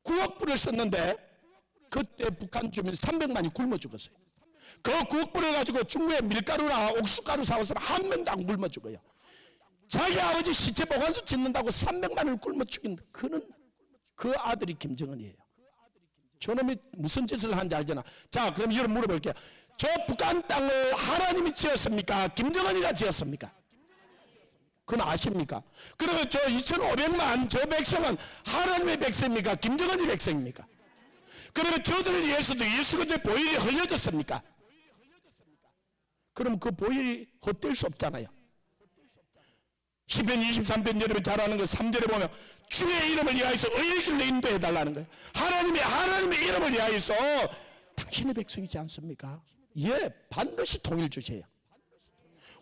9억 불을 썼는데 그때 북한 주민 300만이 굶어 죽었어요. 그 9억 불을 가지고 중국에 밀가루나 옥수가루 사와서 한 명도 안 굶어 죽어요. 자기 아버지 시체 보관소 짓는다고 300만을 굶어 죽인 그 아들이 김정은이에요. 저놈이 무슨 짓을 하는지 알잖아. 자 그럼 여러분 물어볼게요. 저 북한 땅을 하나님이 지었습니까? 김정은이가 지었습니까? 그건 아십니까? 그러면 저 2,500만 저 백성은 하나님의 백성입니까? 김정은의 백성입니까? 그러면 저들을 위해서도 예수 그리스도의 보혈이 흘려졌습니까? 그럼 그 보혈이 헛될 수 없잖아요. 시편 23편 여러분 잘 아는 거 3절에 보면 주의 이름을 위하여서 의의 길로 인도해 달라는 거예요. 하나님의 이름을 위하여서 당신의 백성이지 않습니까? 예, 반드시 통일 주세요.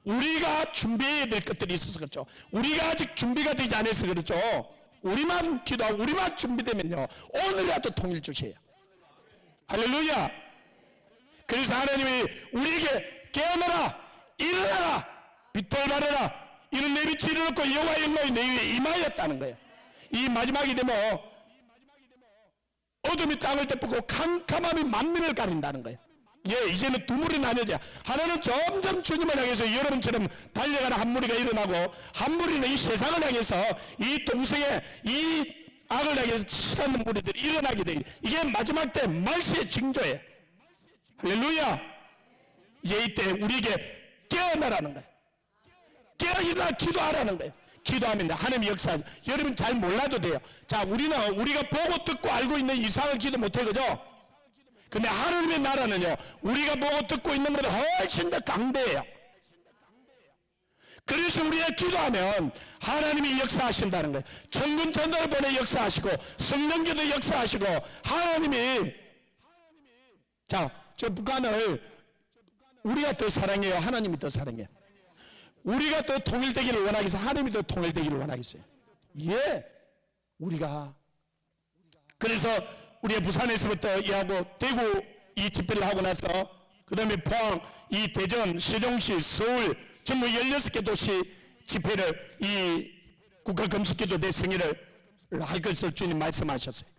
우리가 준비해야 될 것들이 있어서 그렇죠. 우리가 아직 준비가 되지 않아서 그렇죠. 우리만 기도하고 우리만 준비되면요 오늘이라도 통일 주세요. 할렐루야. 그래서 하나님이 우리에게 깨어나라 일어나라 빛을 발해라 이는 내 빛이 이르렀고 여호와의 영광이 내 위에 임하였다는 거예요. 이 마지막이 되면 어둠이 땅을 덮고 캄캄함이 만민을 가린다는 거예요. 예, 이제는 두 무리 나뉘어져. 하나는 점점 주님을 향해서 여러분처럼 달려가는 한 무리가 일어나고 한 무리는 이 세상을 향해서 이 동성애 이 악을 향해서 치닫는 무리들이 일어나게 돼. 이게 마지막 때 말세의 징조예요. 할렐루야. 이제 이때 우리에게 깨어나라는 거예요. 깨어나 기도하라는 거예요. 기도하면 하나님이 역사하죠. 여러분 잘 몰라도 돼요. 자, 우리가 보고 듣고 알고 있는 이상을 기도 못해, 그죠? 근데 하나님의 나라는요, 우리가 보고 듣고 있는 것보다 훨씬 더 강대해요. 그래서 우리가 기도하면 하나님이 역사하신다는 거예요. 천군 천사를 보내 역사하시고 성령께도 역사하시고 하나님이 자 저 북한을 우리가 더 사랑해요? 하나님이 더 사랑해요? 우리가 더 통일되기를 원하겠어요? 하나님이 더 통일되기를 원하겠어요? 예, 우리가. 그래서 우리가 부산에서부터 이하고 대구 이 집회를 하고 나서 그 다음에 포항, 이 대전, 세종시, 서울 전부 16개 도시 집회를 이 국가금식기도 대승리를 할 것을 주님 말씀하셨어요.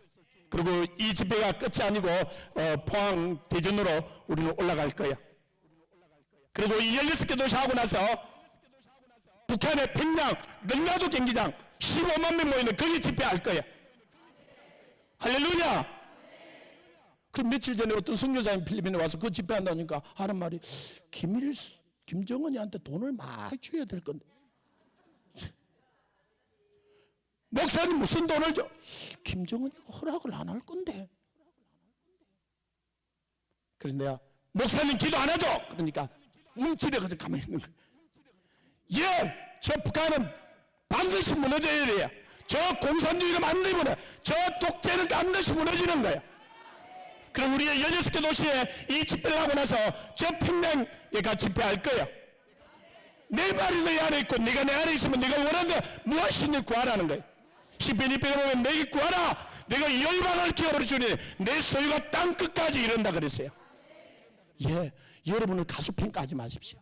그리고 이 집회가 끝이 아니고 포항, 대전으로 우리는 올라갈 거예요. 그리고 이 16개 도시 하고 나서 북한의 평양, 런나도 경기장 15만 명 모이는 거기 집회할 거예요. 할렐루야. 그럼 며칠 전에 어떤 선교사님 필리핀에 와서 그 집회한다니까 하는 말이 김정은이한테 돈을 많이 줘야 될 건데 목사님 무슨 돈을 줘? 김정은이 허락을 안 할 건데. 그래서 내가 목사님 기도 안 하죠? 그러니까 움찔해 가서 가만히 있는 거예요. 예, 저 북한은 반드시 무너져야 돼요. 저 공산주의는 안 되면 저 독재는 반드시 무너지는 거예요. 그럼 우리가 16개 도시에 이 집회를 하고 나서 저 평양에 가 집회할 거예요. 내 말이 내 안에 있고 네가 내 안에 있으면 네가 원하는 거 무엇이든지 구하라는 거예요. 시편 200에 보면 내게 구하라. 내가 열방을 기업으로 주니 내 소유가 땅 끝까지 이른다 그랬어요. 예, 여러분을 가수평가하지 마십시오.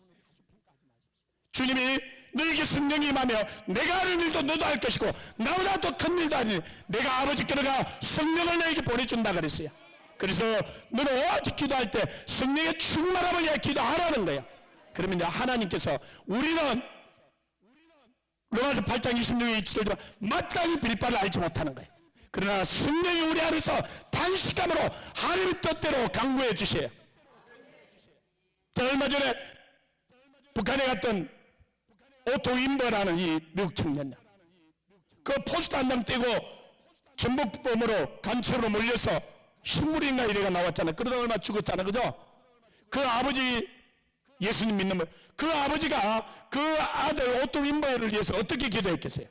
주님이 너에게 성령이 임하며 내가 하는 일도 너도 할 것이고 나보다 더 큰 일도 아니 내가 아버지께로 가 성령을 너에게 보내준다 그랬어요. 그래서 너는 오직 기도할 때 성령의 충만함을 위해 기도하라는 거예요. 그러면 이제 하나님께서 우리는 로마서 8장 26에 이치를 마땅히 빌 바를 알지 못하는 거예요. 그러나 성령이 우리 안에서 단식감으로 하나님의 뜻대로 강구해 주셔요. 얼마 전에 북한에 갔던 오토 윈버라는 이 미국 청년이야. 그 포스터 한 장 떼고 전복범으로 간첩으로 몰려서 식물인가 이래가 나왔잖아요. 그러다 얼마 죽었잖아요. 그죠? 그 아버지 예수님 믿는 분, 그 아버지가 그 아들 오토 윈버를 위해서 어떻게 기도했겠어요?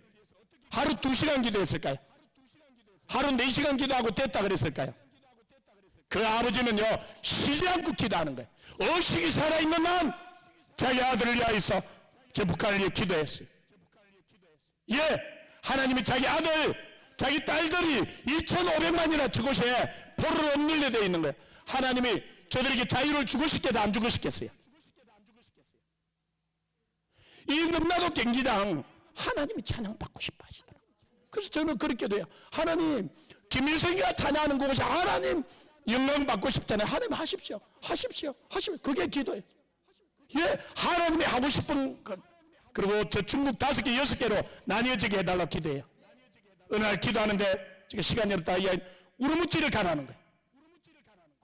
하루 2시간 기도했을까요? 하루 4시간 기도하고 됐다 그랬을까요? 그 아버지는요 쉬지 않고 기도하는 거예요. 의식이 살아있는 한 자기 아들을 위하여서 저 북한을 위해 기도했어요. 예, 하나님이 자기 아들, 자기 딸들이 2,500만이나 저곳에 포로로 억눌려 되어 있는 거예요. 하나님이 저들에게 자유를 주고 싶겠다 안 주고 싶겠어요? 이 넘나도 경기장 하나님이 찬양받고 싶어 하시더라고요. 그래서 저는 그렇게 돼요. 하나님, 김일성이가 찬양하는 곳이 하나님 영광 받고 싶잖아요. 하나님 하십시오. 하십시오. 하십시오. 그게 기도예요. 예, 하나님이 하고 싶은 것. 그리고 저 중국 5개, 6개로 나뉘어지게 해달라고 기도해요. 어느 날 기도하는데 제가 시간이 없다 우르무치를 가라는 거예요.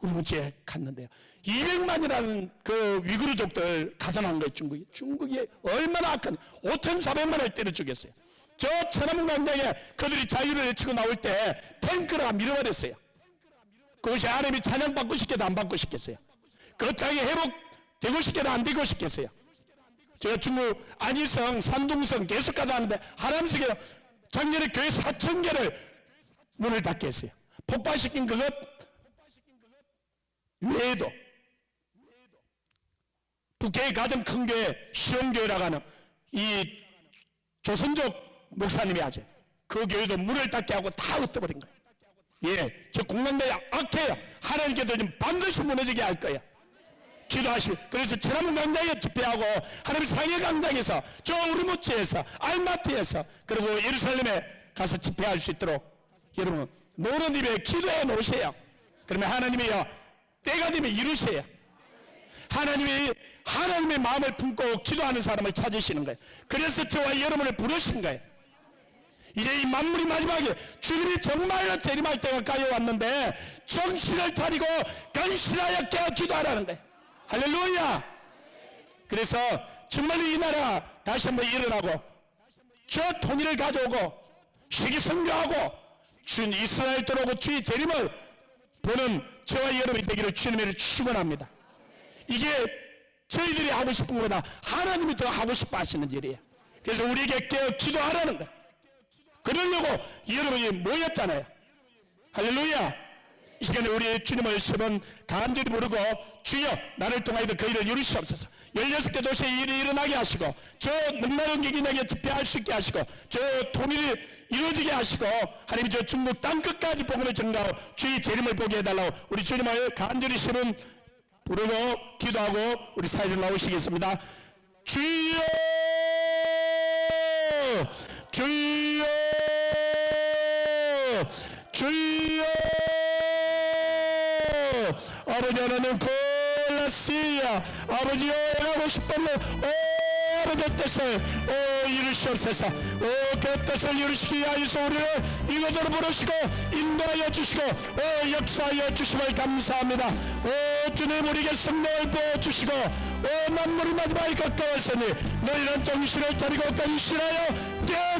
우르무치에 갔는데요. 200만이라는 그 위구르족들 가산한 거예요. 중국이 얼마나 악한 5,400만을 때려 죽였어요. 저 천안문 광장에 그들이 자유를 외치고 나올 때 탱크가 밀어버렸어요. 그것이 하나님이 찬양받고 싶겠다 안 받고 싶겠어요? 그 땅이 회복되고 싶겠다 안 되고 싶겠어요? 제가 중국 안희성, 산둥성 계속 가다 하는데 하람석에 작년에 교회 4,000개를 문을 닫게 했어요. 폭발시킨 그것 외에도 북해의 가장 큰 교회 시온교회라고 하는 이 조선족 목사님이 하죠. 그 교회도 문을 닫게 하고 다 흩어버린 거예요. 예, 저 공산당이 악해요. 하나님께서 좀 반드시 무너지게 할 거예요. 기도하시고. 그래서 천안문 광장에 집회하고 하나님 상해 광장에서 저 우르무치에서 알마티에서 그리고 예루살렘에 가서 집회할 수 있도록 여러분 노는 입에 기도해 놓으세요. 그러면 하나님이요 때가 되면 이루세요. 하나님이 하나님의 마음을 품고 기도하는 사람을 찾으시는 거예요. 그래서 저와 여러분을 부르신 거예요. 이제 이 만물이 마지막에 주님이 정말로 재림할 때가 가요 왔는데 정신을 차리고 간신하여 깨어 기도하라는 거예요. 할렐루야. 그래서 정말 이 나라 다시 한번 일어나고 저 통일을 가져오고 세계 선교하고 준 이스라엘 들어오고 주의 재림을 보는 저와 여러분이 되기를 주님을 축원합니다. 이게 저희들이 하고 싶은 것보다 하나님이 더 하고 싶어 하시는 일이에요. 그래서 우리에게 깨어 기도하라는 거예요. 그러려고 여러분이 모였잖아요. 할렐루야. 이 시간에 우리 주님을 10번 간절히 부르고 주여 나를 통하여 그 일을 이루시옵소서. 16개 도시에 일이 일어나게 하시고 저 능나는 기기나게 집회할 수 있게 하시고 저 통일이 이루어지게 하시고 하나님 저 중국 땅끝까지 복음을 전가하고 주의 재림을 보게 해달라고 우리 주님을 간절히 10번 부르고 기도하고 우리 사회를 나오시겠습니다. 주여 주여 주여 아버지 하나님 콜라시야 아버지여 하고 싶은 아버지의 뜻을 이루시옵소서. 그 뜻을 이루시기 위하여서 우리를 이곳으로 부르시고 인도하여 주시고 역사하여 주심을 감사합니다. 주님 우리에게 성령을 부어주시고 만물이 마지막에 가까웠으니 너희는 정신을 차리고 건실하여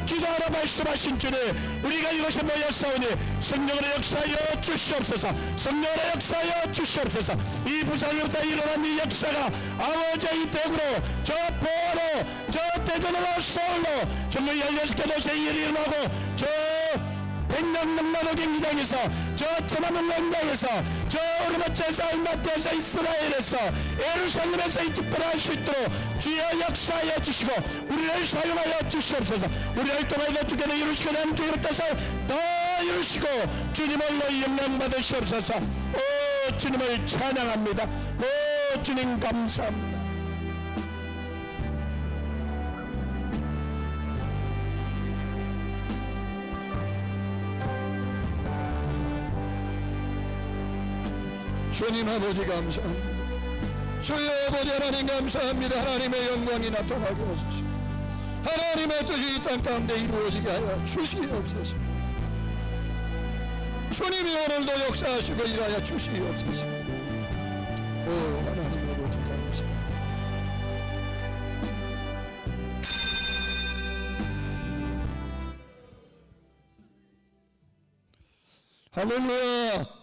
기도하라 말씀하신 주님 우리가 이곳에 모였사오니 성령으로 역사하여 주시옵소서. 성령으로 역사하여 주시옵소서. 이 부산으로부터 일어난 이 역사가 아버지의 이 대구로 저 포로 저 대전으로 서울로 전국 16개 도시에 일이 일어나고 저 백령능마로 경기장에서 저 천안문 광장에서 저 오르마차에서 알마트에서 이스라엘에서 예루살렘에서 이 집회를 할 수 있도록 주여 역사하여 주시고 우리를 사용하여 주시옵소서. 우리를 통하여 주께서 이루시고 난 주의 뜻을 더 이루시고 주님을 너희 영광 받으시옵소서. 오 주님을 찬양합니다. 오 주님 감사합니다. 주님 아버지 감사합니다. 주여 아버지 하나님 감사합니다. 하나님의 영광이 나타나게 하소서. 하나님의 뜻이 이 땅 가운데 이루어지게 하여 주시옵소서. 주님이 오늘도 역사하시고 일하여 주시옵소서. 오 하나님 아버지 감사합니다. 할렐루야.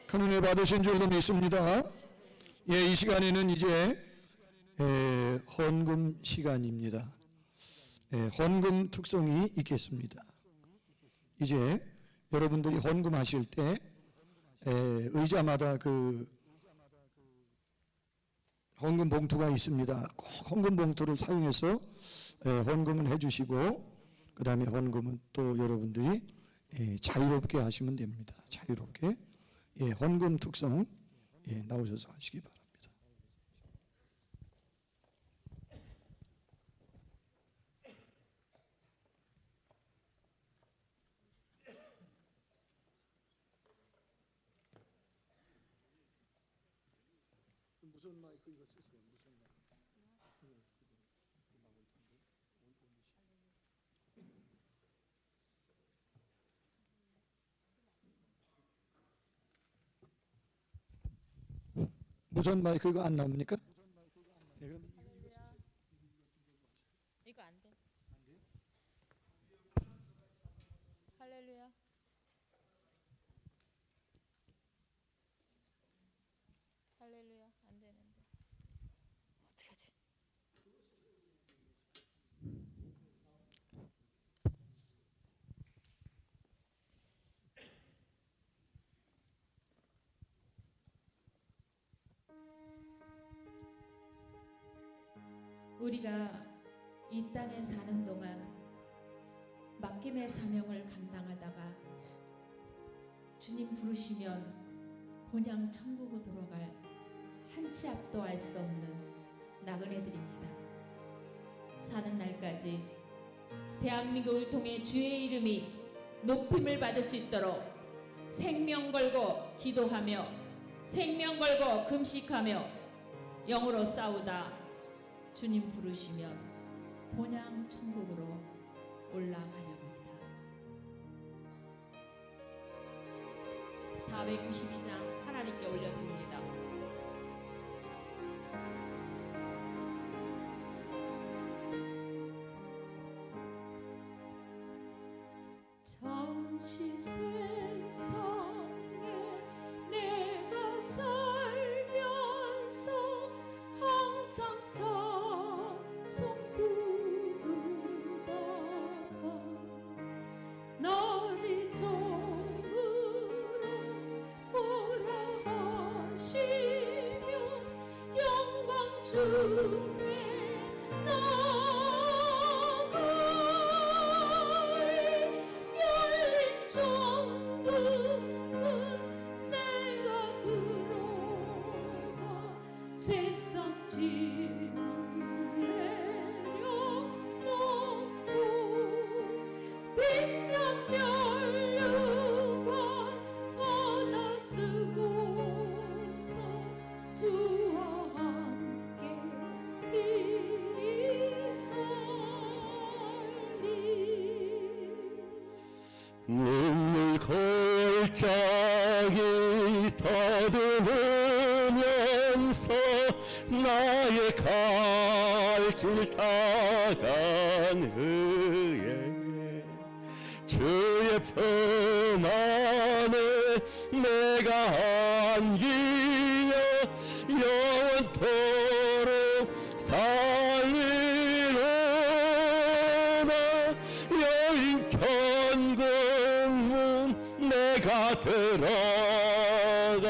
큰 은혜 받으신 줄도 믿습니다. 예, 이 시간에는 이제 헌금 시간입니다. 헌금 특성이 있겠습니다. 이제 여러분들이 헌금하실 때 의자마다 그 헌금 봉투가 있습니다. 꼭 헌금 봉투를 사용해서 헌금을 해주시고 그 다음에 헌금은 또 여러분들이 자유롭게 하시면 됩니다. 자유롭게. 헌금 특성 나오셔서 하시기 바랍니다. 무슨 마이크 이거 쓰세요? 무슨 마이크? 무선 마이크 이거 안 나옵니까? 네, 그럼 이거 안 돼. 할렐루야. 할렐루야. 안 되는데. 어떡하지? 우리가 이 땅에 사는 동안 맡김의 사명을 감당하다가 주님 부르시면 본향 천국으로 돌아갈 한 치 앞도 알 수 없는 나그네들입니다. 사는 날까지 대한민국을 통해 주의 이름이 높임을 받을 수 있도록 생명 걸고 기도하며 생명 걸고 금식하며 영으로 싸우다 주님 부르시면 본향 천국으로 올라가렵니다. 492장 하나님께 올려드립니다. 잠시 세상에 내가 살면서 항상 찬송 부르다가 날 잊어으로 주에 나가리 열린 정금문 내가 들어가 세상 짐을 내려놓고 빈면 면류관 받아 쓰고서 주와 함께 길이 살리 눈물 골짜기 더듬으면서 나의 갈 길 다간 후에 주의 품 안에 내가 안기며 영원토록 살리로다. 열린 천국문 내가 들어가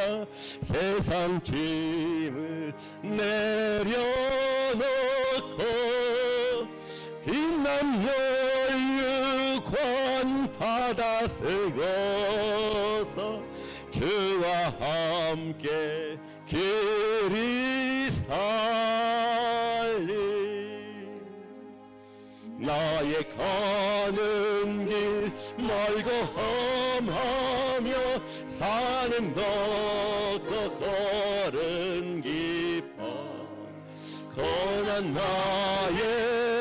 세상 짐을 내려놓고 빛난 연유관 받아 쓰고서 주와 함께 길이 살리. 나의 가는 길 멀고 험하며 사는 것도 걸은 깊어 고난 나의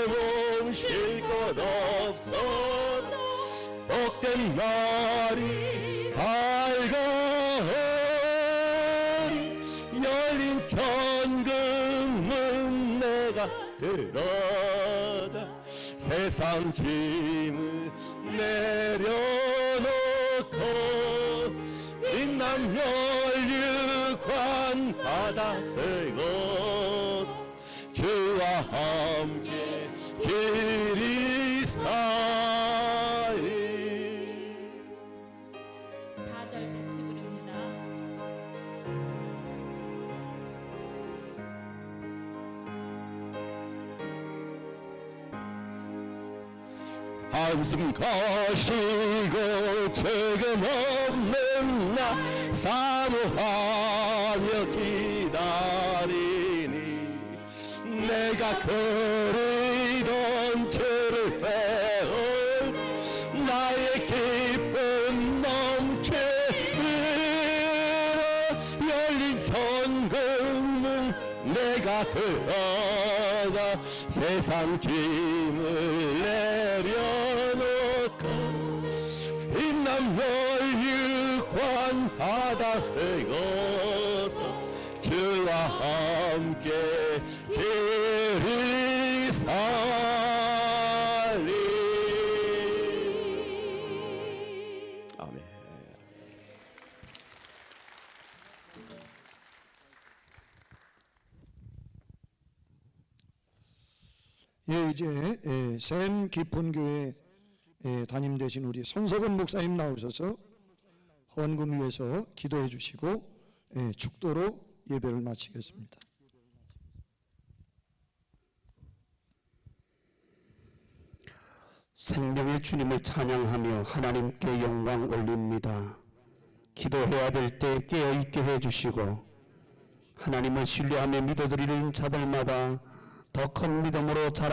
몸 쉴 곳 없어도 복된 날이 밝아오리. 열린 천국문 내가 들어가 세상 짐을 내려놓고 빛난 연유관 받아 쓰고 주와 함께 길이 살리. 4절 같이 부릅니다. 한숨 거시고 책임 없는 나 사모하며 기다리니 내가 그리던 죄를 배울 나의 기쁨 넘치리라. 열린 천국문 내가 들어가 세상 짐을 내려놓고 빛난 연유관 받아 쓰고서 주와 함께 길이 살리. 아멘. 예, 이제 샘 깊은 교회 담임 되신 우리 손석은 목사님 나오셔서 헌금 위해서 기도해 주시고 축도로 예배를 마치겠습니다. 생명의 주님을 찬양하며 하나님께 영광 올립니다. 기도해야 될 때 깨어있게 해주시고 하나님을 신뢰하며 믿어드리는 자들마다 더 큰 믿음으로 자라